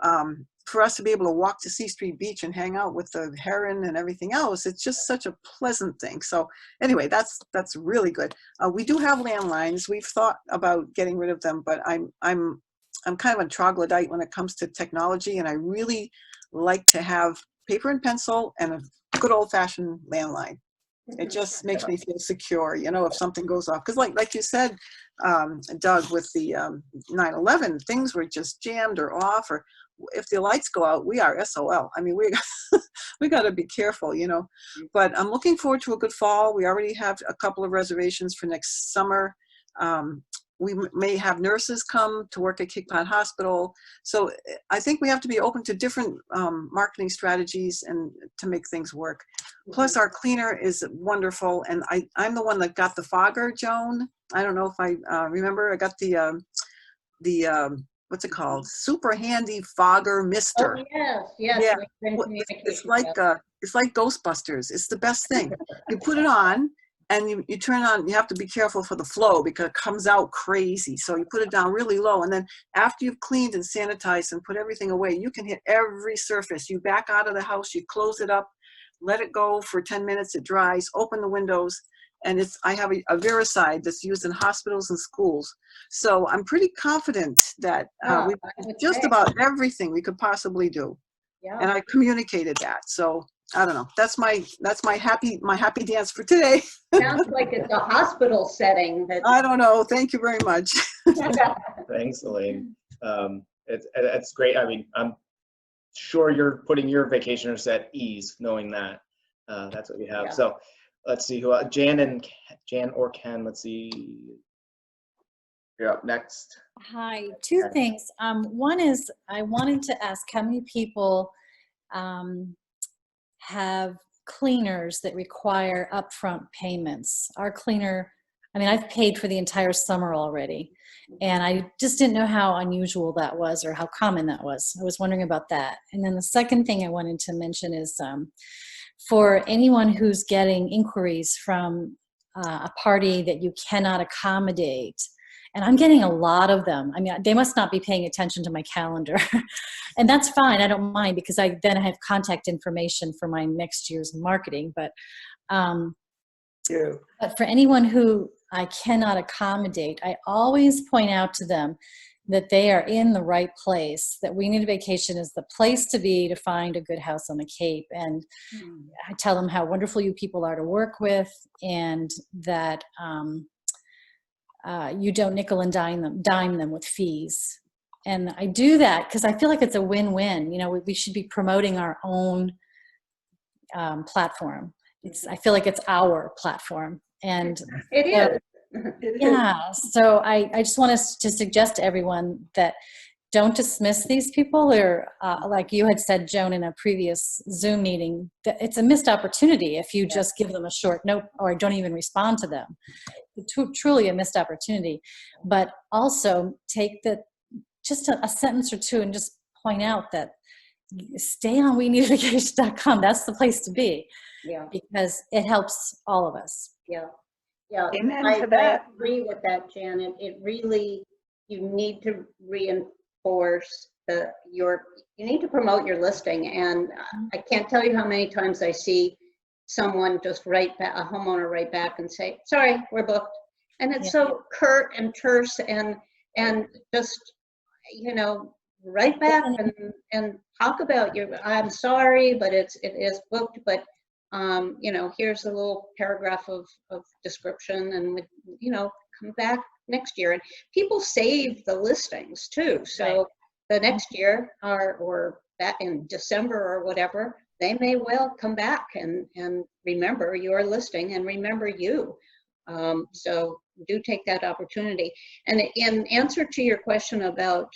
for us to be able to walk to C Street Beach and hang out with the heron and everything else, it's just such a pleasant thing. So anyway, that's really good. We do have landlines. We've thought about getting rid of them, but I'm kind of a troglodyte when it comes to technology, and I really like to have paper and pencil and a good old-fashioned landline. It just makes me feel secure, you know, if something goes off. Because like you said, Doug, with the 9/11, things were just jammed or off, or if the lights go out, we are SOL. I mean, we got to be careful, you know. But I'm looking forward to a good fall. We already have a couple of reservations for next summer. We may have nurses come to work at Cape Cod Hospital. So I think we have to be open to different marketing strategies and to make things work. Plus our cleaner is wonderful. And I'm the one that got the fogger, Joan. I don't know if I remember. I got the what's it called? Super handy fogger mister. Oh, yes. Yeah. It's like Ghostbusters. It's the best thing. You put it on, and you turn on, you have to be careful for the flow because it comes out crazy. So you put it down really low, and then after you've cleaned and sanitized and put everything away, you can hit every surface. You back out of the house, you close it up, let it go for 10 minutes, it dries, open the windows, and I have a Vericide that's used in hospitals and schools. So I'm pretty confident that we've done just about everything we could possibly do. Yeah. And I communicated that. So I don't know. That's my happy dance for today. Sounds like it's a hospital setting. I don't know. Thank you very much. Thanks, Elaine. It's great. I mean, I'm sure you're putting your vacationers at ease knowing that. That's what we have. Yeah. So let's see who Jan or Ken. Let's see. You're up next. Hi, 2 things. One is I wanted to ask how many people have cleaners that require upfront payments. Our cleaner, I mean, I've paid for the entire summer already, and I just didn't know how unusual that was or how common that was. I was wondering about that. And then the second thing I wanted to mention is for anyone who's getting inquiries from a party that you cannot accommodate, and I'm getting a lot of them. I mean, they must not be paying attention to my calendar. And that's fine. I don't mind because I then have contact information for my next year's marketing. But for anyone who I cannot accommodate, I always point out to them that they are in the right place, that We Need a Vacation is the place to be to find a good house on the Cape. And I tell them how wonderful you people are to work with, and that you don't nickel and dime them with fees. And I do that because I feel like it's a win-win. You know, we should be promoting our own platform. I feel like it's our platform. And It is. yeah, so I just want to suggest to everyone that don't dismiss these people, or like you had said, Joan, in a previous Zoom meeting, that it's a missed opportunity if you just give them a short note or don't even respond to them. It's truly a missed opportunity. But also take just a sentence or two and just point out that stay on WeNeedaVacation.com. That's the place to be. Yeah. Because it helps all of us. Yeah. Yeah. Amen I to that. agree with that, Janet. It really, you need to reinforce you need to promote your listing. And I can't tell you how many times I see someone just write back, a homeowner write back and say, sorry, we're booked. And it's so curt and terse and just, you know, write back and talk about I'm sorry, but it is booked, but you know, here's a little paragraph of description, and you know, come back next year. And people save the listings too, so the next year or back in December or whatever, they may well come back and remember your listing and remember you. So do take that opportunity. And in answer to your question about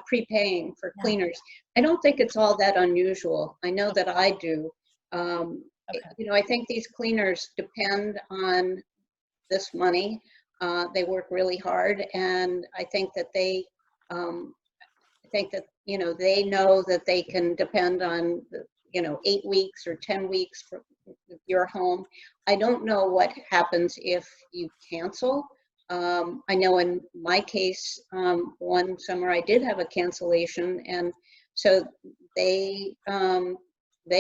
prepaying for cleaners, I don't think it's all that unusual. I know that I do. You know, I think these cleaners depend on this money. They work really hard, and I think that you know, they know that they can depend on, you know, 8 weeks or 10 weeks for your home. I don't know what happens if you cancel. I know in my case, one summer I did have a cancellation, and so they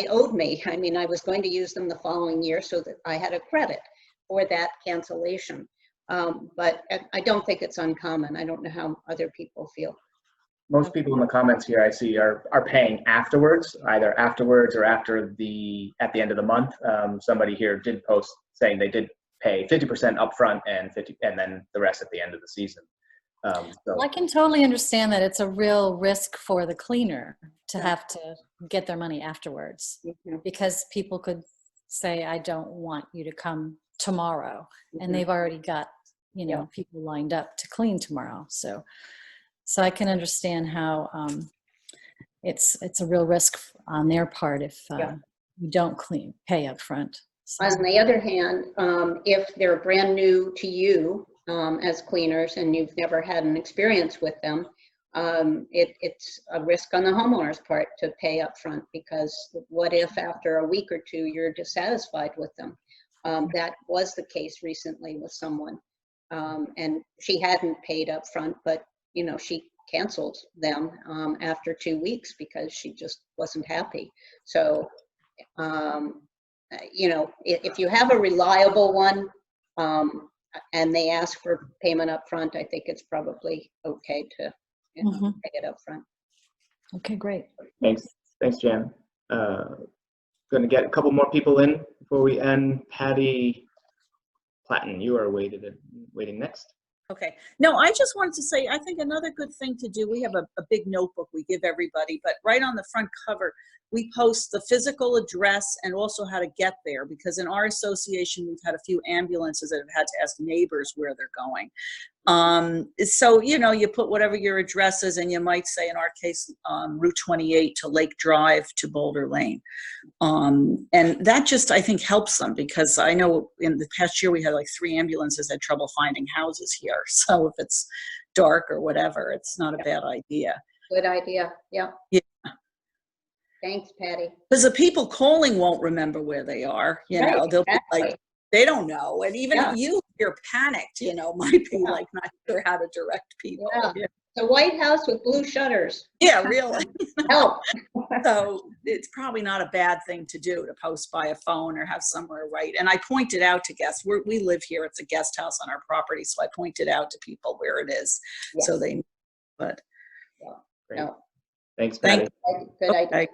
owed me. I mean, I was going to use them the following year so that I had a credit for that cancellation. But I don't think it's uncommon. I don't know how other people feel. Most people in the comments here I see are paying afterwards, either afterwards or at the end of the month. Somebody here did post saying they did pay 50% upfront and then the rest at the end of the season. Well, I can totally understand that it's a real risk for the cleaner to have to get their money afterwards, because people could say, I don't want you to come tomorrow, and they've already got, you know, people lined up to clean tomorrow. So I can understand how it's a real risk on their part if you don't pay up front. So. On the other hand, if they're brand new to you as cleaners and you've never had an experience with them, it's a risk on the homeowner's part to pay up front, because what if after a week or two you're dissatisfied with them? That was the case recently with someone, and she hadn't paid up front, but you know, she canceled them after 2 weeks because she just wasn't happy. So you know, if you have a reliable one and they ask for payment up front, I think it's probably okay to pay it up front. Okay, great. Thanks, Jan. Going to get a couple more people in before we end. Patty Platten, you are waiting next. Okay. No, I just wanted to say, I think another good thing to do, we have a big notebook we give everybody, but right on the front cover, we post the physical address and also how to get there, because in our association, we've had a few ambulances that have had to ask neighbors where they're going. So, you know, you put whatever your address is, and you might say, in our case, Route 28 to Lake Drive to Boulder Lane. And that just, I think, helps them, because I know in the past year we had like 3 ambulances had trouble finding houses here. So if it's dark or whatever, it's not a bad idea. Good idea. Yeah. Yeah. Thanks, Patty. Because the people calling won't remember where they are. You know, they'll be like, they don't know. And even you're panicked, you know, might be like not sure how to direct people. Yeah. The White House with blue shutters. Yeah, really. Help. So it's probably not a bad thing to do, to post by a phone or have somewhere right. And I pointed out to guests, we live here, it's a guest house on our property. So I pointed out to people where it is, so they know. But Great. Thanks, Patty. Good idea.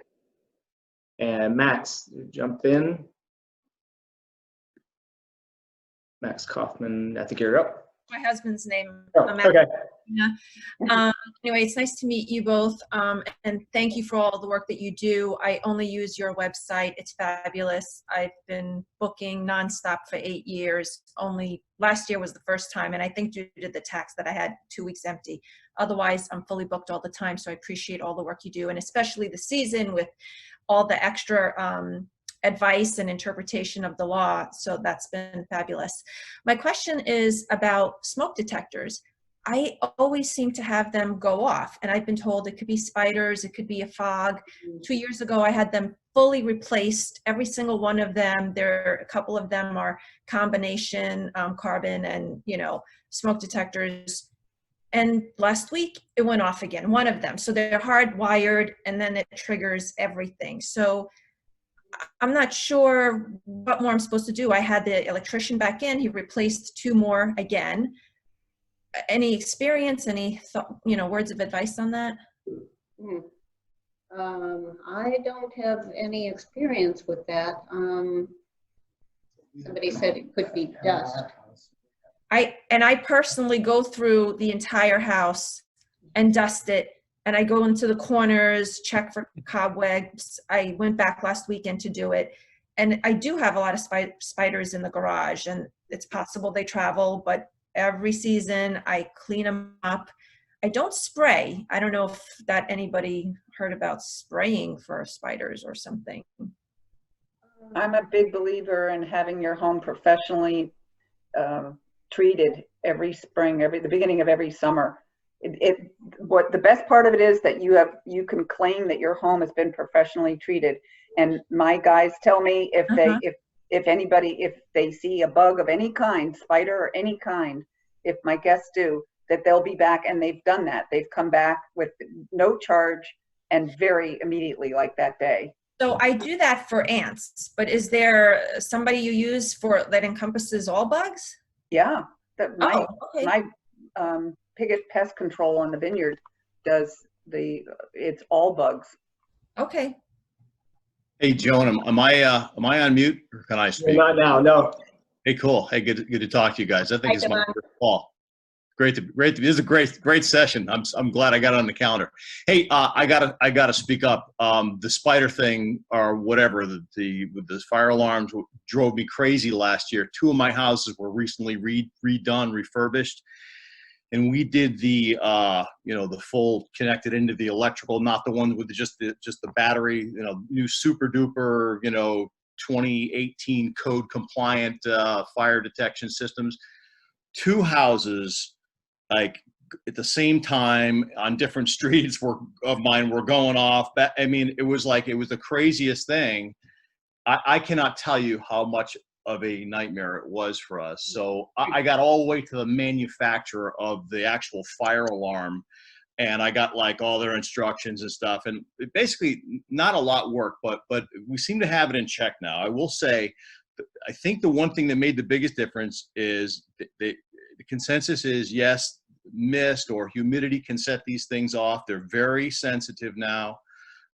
And Max, jump in. Max Kaufman, I think you're up. My husband's name. Oh, okay. Yeah. Anyway, it's nice to meet you both, and thank you for all the work that you do. I only use your website. It's fabulous. I've been booking nonstop for 8 years. Only last year was the first time, and I think due to the tax that I had 2 weeks empty. Otherwise, I'm fully booked all the time, so I appreciate all the work you do, and especially the season with all the extra advice and interpretation of the law. So that's been fabulous. My question is about smoke detectors. I always seem to have them go off, and I've been told it could be spiders, it could be a fog. 2 years ago, I had them fully replaced, every single one of them. A couple of them are combination carbon and, smoke detectors. And last week, it went off again, one of them. So they're hardwired, and then it triggers everything. So I'm not sure what more I'm supposed to do. I had the electrician back in, he replaced 2 more again. Any experience, any words of advice on that? I don't have any experience with that. Somebody said it could be dust. I personally go through the entire house and dust it, and I go into the corners, check for cobwebs. I went back last weekend to do it, and I do have a lot of spiders in the garage, and it's possible they travel, but every season I clean them up. I don't spray. I don't know if anybody heard about spraying for spiders or something. I'm a big believer in having your home professionally treated every spring, the beginning of every summer. What the best part of it is that you can claim that your home has been professionally treated. And my guys tell me if they see a bug of any kind, spider or any kind, if my guests do, that they'll be back, and they've done that. They've come back with no charge and very immediately, like that day. So I do that for ants, but is there somebody you use that encompasses all bugs? Yeah, my Piggott Pest Control on the Vineyard does it's all bugs. Okay. Hey, Joan, am I on mute, or can I speak? You're not now, no. Hey, cool. Hey, good to talk to you guys. I think it's my first call. Great. This is a great session. I'm glad I got it on the calendar. Hey, I gotta speak up. The spider thing or whatever, with the fire alarms drove me crazy last year. 2 of my houses were recently redone, refurbished, and we did the full connected into the electrical, not the one with just the battery. New super duper 2018 code compliant fire detection systems. 2 houses, like at the same time on different streets of mine were going off. I mean, it was the craziest thing. I cannot tell you how much of a nightmare it was for us. So I got all the way to the manufacturer of the actual fire alarm, and I got all their instructions and stuff, and basically not a lot worked, but we seem to have it in check now. I will say, I think the one thing that made the biggest difference is the consensus is, yes, mist or humidity can set these things off. They're very sensitive now,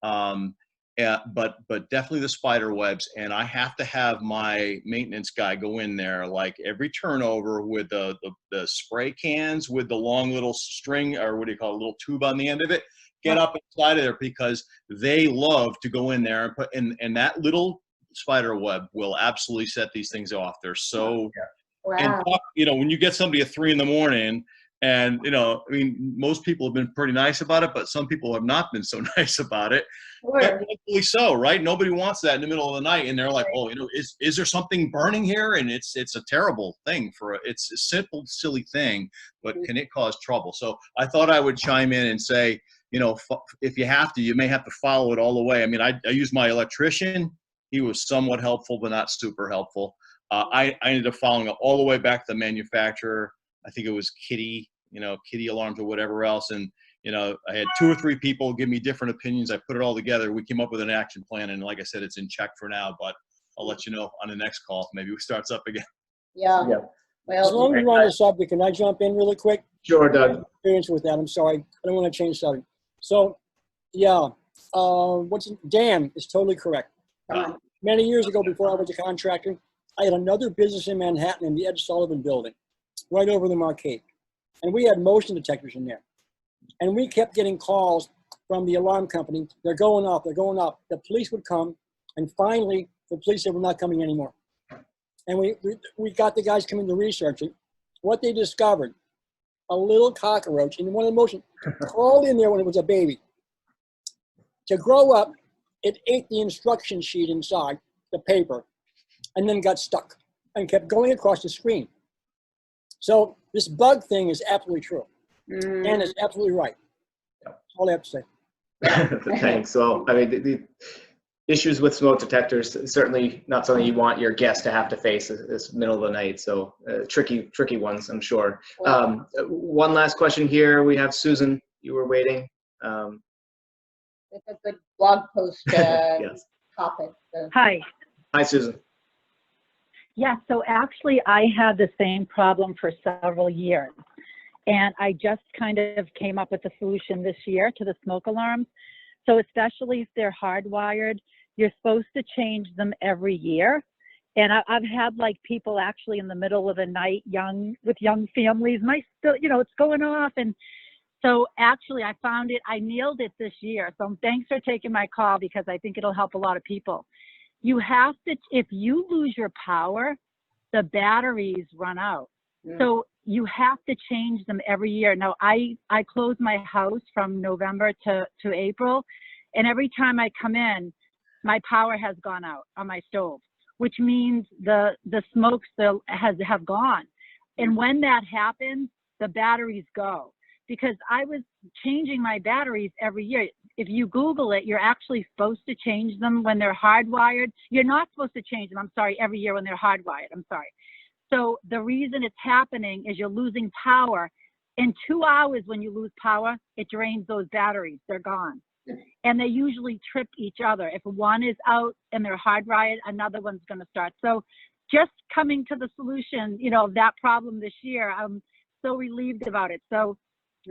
but definitely the spider webs. And I have to have my maintenance guy go in there every turnover with the spray cans with the long little string, or what do you call it, a little tube on the end of it. Get up inside of there, because they love to go in there and put in, and that little spider web will absolutely set these things off. They're so, wow. And when you get somebody at 3 a.m, and most people have been pretty nice about it, but some people have not been so nice about it. Sure. Rightfully so, right? Nobody wants that in the middle of the night, and they're like, "Oh, is there something burning here?" And it's a terrible thing it's a simple, silly thing, but can it cause trouble? So I thought I would chime in and say, if you have to, you may have to follow it all the way. I mean, I used my electrician. He was somewhat helpful, but not super helpful. I ended up following it all the way back to the manufacturer. I think it was Kitty alarms or whatever else. And, I had 2 or 3 people give me different opinions. I put it all together. We came up with an action plan. And like I said, it's in check for now, but I'll let you know on the next call. Maybe it starts up again. Yeah. As long as we're on the subject, can I jump in really quick? Sure, Doug. Experience with that. I'm sorry. I don't want to change subject. So, yeah, Dan is totally correct. Many years ago, before I was a contractor, I had another business in Manhattan in the Ed Sullivan building, right over the Marquette. and we had motion detectors in there. And we kept getting calls from the alarm company. They're going off, they're going off. The police would come, and finally, the police said, we're not coming anymore. And we got the guys coming to research it. What they discovered, a little cockroach in one of the motion crawled in there when it was a baby. To grow up, it ate the instruction sheet inside, the paper, and then got stuck and kept going across the screen. So this bug thing is absolutely true. And it's absolutely right. That's all I have to say. Thanks. Well, I mean, the issues with smoke detectors, certainly not something you want your guests to have to face this middle of the night. So tricky ones, I'm sure. One last question here. We have Susan. You were waiting. It's a good blog post Yes. topic. Hi. Hi, Susan. Yeah, so actually I had the same problem for several years. And I just kind of came up with a solution this year to the smoke alarms. So especially if they're hardwired, you're supposed to change them every year. And I've had like people actually in the middle of the night, with young families, it's going off. And so actually I found it, I nailed it this year. So thanks for taking my call because I think it'll help a lot of people. You have to, if you lose your power, the batteries run out. So you have to change them every year. Now I close my house from November to April, and every time I come in, my power has gone out on my stove, which means the smokes have gone. And when that happens, the batteries go. Because I was changing my batteries every year. If you Google it, you're actually supposed to change them when they're hardwired. You're not supposed to change them, every year when they're hardwired. So the reason it's happening is you're losing power. In 2 hours when you lose power, it drains those batteries. They're gone. And they usually trip each other. If one is out and they're hardwired, another one's going to start. So just coming to the solution, of that problem this year, I'm so relieved about it. So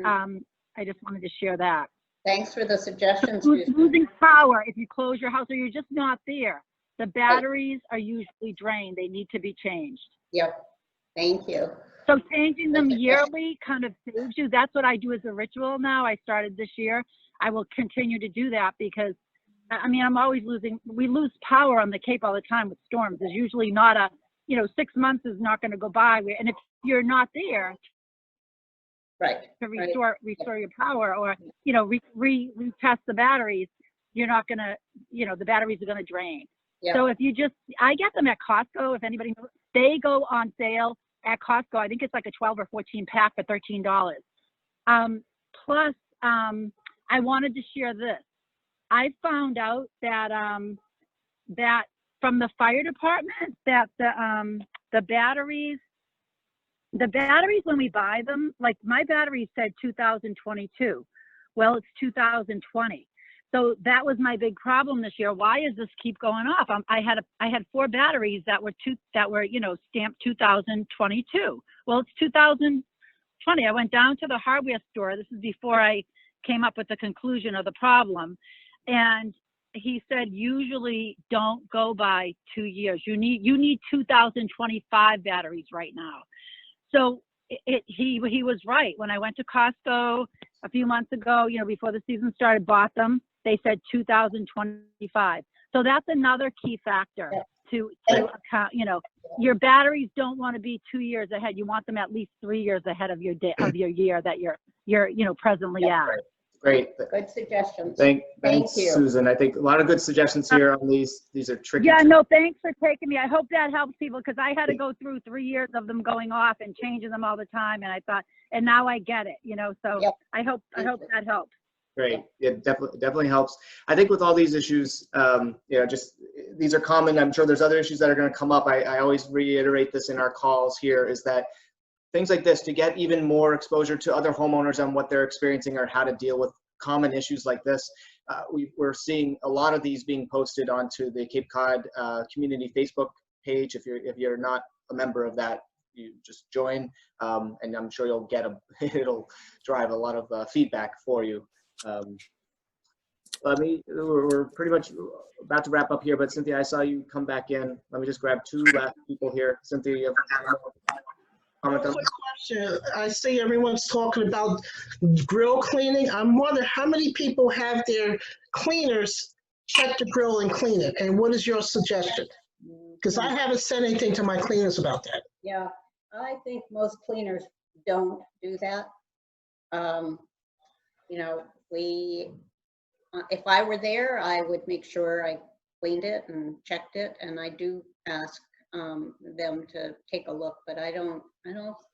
I just wanted to share that. Thanks for the suggestions. Losing power, if you close your house or you're just not there, the batteries are usually drained. They need to be changed. Yep. Thank you. So changing them yearly kind of saves you. That's what I do as a ritual now. I started this year. I will continue to do that because, I'm always we lose power on the Cape all the time with storms. There's usually not 6 months is not going to go by. And if you're not there, to restore your power or retest the batteries, you're not gonna the batteries are gonna drain. So if you I get them at Costco. If anybody knows, they go on sale at Costco. I think it's like a 12 or 14 pack for $13. Plus I wanted to share this. I found out that that from the fire department that the batteries when we buy them, like my battery said 2022. Well, it's 2020. So that was my big problem this year. Why does this keep going off? I had 4 batteries that were stamped 2022. Well, it's 2020. I went down to the hardware store. This is before I came up with the conclusion of the problem. And he said, usually don't go by 2 years. You need 2025 batteries right now. So he was right. When I went to Costco a few months ago, before the season started, bought them, they said 2025. So that's another key factor to account. Your batteries don't want to be 2 years ahead. You want them at least 3 years ahead of your year that you're presently at. Great. Good suggestions. Thank you, you, Susan. I think a lot of good suggestions here on these. These are tricky. Yeah, no, thanks for taking me. I hope that helps people because I had to go through 3 years of them going off and changing them all the time. And I thought, and now I get it, so I hope that helps. Great. It definitely helps. I think with all these issues, just these are common. I'm sure there's other issues that are going to come up. I always reiterate this in our calls here is that things like this, to get even more exposure to other homeowners on what they're experiencing or how to deal with common issues like this. We're seeing a lot of these being posted onto the Cape Cod community Facebook page. If you're not a member of that, you just join, and I'm sure you'll get it'll drive a lot of feedback for you. We're pretty much about to wrap up here, but Cynthia, I saw you come back in. Let me just grab 2 last people here. Cynthia, you have comment on Quick question. I see everyone's talking about grill cleaning. I'm wondering how many people have their cleaners check the grill and clean it? And what is your suggestion? Because I haven't said anything to my cleaners about that. Yeah, I think most cleaners don't do that. You know, if I were there, I would make sure I cleaned it and checked it, and I do ask them to take a look, but I don't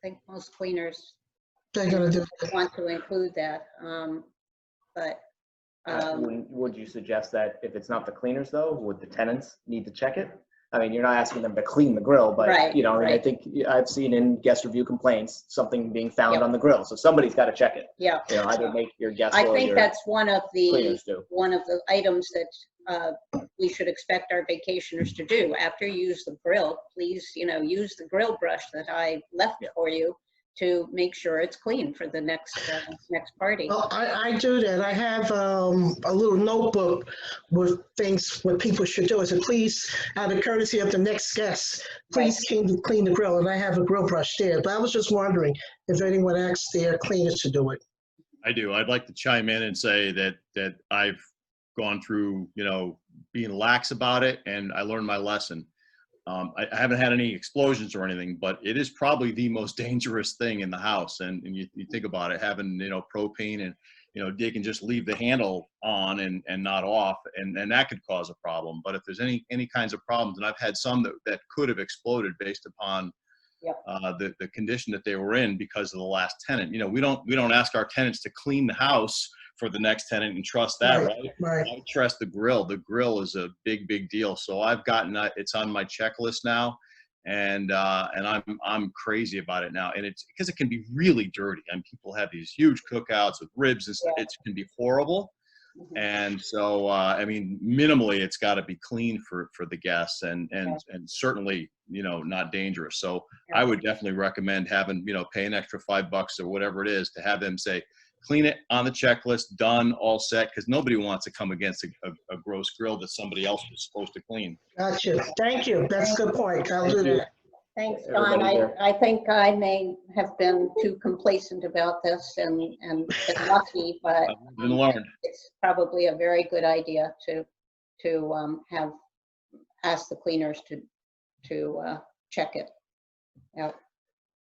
think most cleaners They're gonna do want to include that. But would you suggest that if it's not the cleaners though, would the tenants need to check it? I mean, you're not asking them to clean the grill, but Right, you know, I mean, right. I think I've seen in guest review complaints something being found Yep. on the grill, so somebody's got to check it. yeah, You know, either make your guests I or think your that's one of cleaners do. the items that we should expect our vacationers to do. After you use the grill, please, you know, use the grill brush that I left for you to make sure it's clean for the next party. Well, I do that. I have a little notebook with things what people should do. I said, please, out of courtesy of the next guest, please clean the grill. And I have a grill brush there. But I was just wondering if anyone asked their cleaners to do it. I do. I'd like to chime in and say that I've gone through, you know, being lax about it, and I learned my lesson. I haven't had any explosions or anything, but it is probably the most dangerous thing in the house. And you think about it, having, you know, propane and, you know, they can just leave the handle on and not off, and that could cause a problem. But if there's any kinds of problems, and I've had some that could have exploded based upon the condition that they were in because of the last tenant. You know, we don't ask our tenants to clean the house for the next tenant and trust that, right? I trust the grill. The grill is a big deal. So I've gotten it's on my checklist now, and I'm crazy about it now. And it's because it can be really dirty. I mean, people have these huge cookouts with ribs and stuff. It can be horrible. And so, I mean, minimally, it's got to be clean for the guests, and certainly, you know, not dangerous. So I would definitely recommend having, you know, pay an extra $5 or whatever it is to have them say, clean it on the checklist, done, all set, because nobody wants to come against a gross grill that somebody else was supposed to clean. Gotcha. Thank you. That's a good point. I'll do that. Thanks, Don. I think I may have been too complacent about this and been lucky, but it's probably a very good idea to have ask the cleaners to check it. Yeah.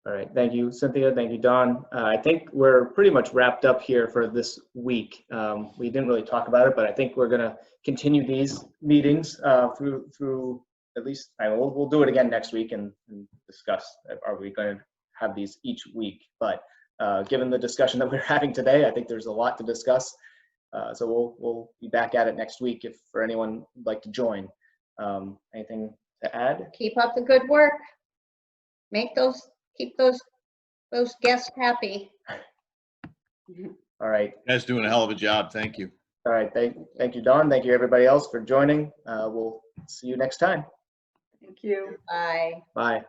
All right, thank you, Cynthia. Thank you, Don. I think we're pretty much wrapped up here for this week. We didn't really talk about it, but I think we're going to continue these meetings through at least. We'll do it again next week and discuss. Are we going to have these each week? But given the discussion that we're having today, I think there's a lot to discuss. So we'll be back at it next week if for anyone would like to join. Anything to add? Keep up the good work. Keep those guests happy. All right. You guys doing a hell of a job. Thank you. All right. Thank you, Don. Thank you, everybody else, for joining. We'll see you next time. Thank you. Bye. Bye.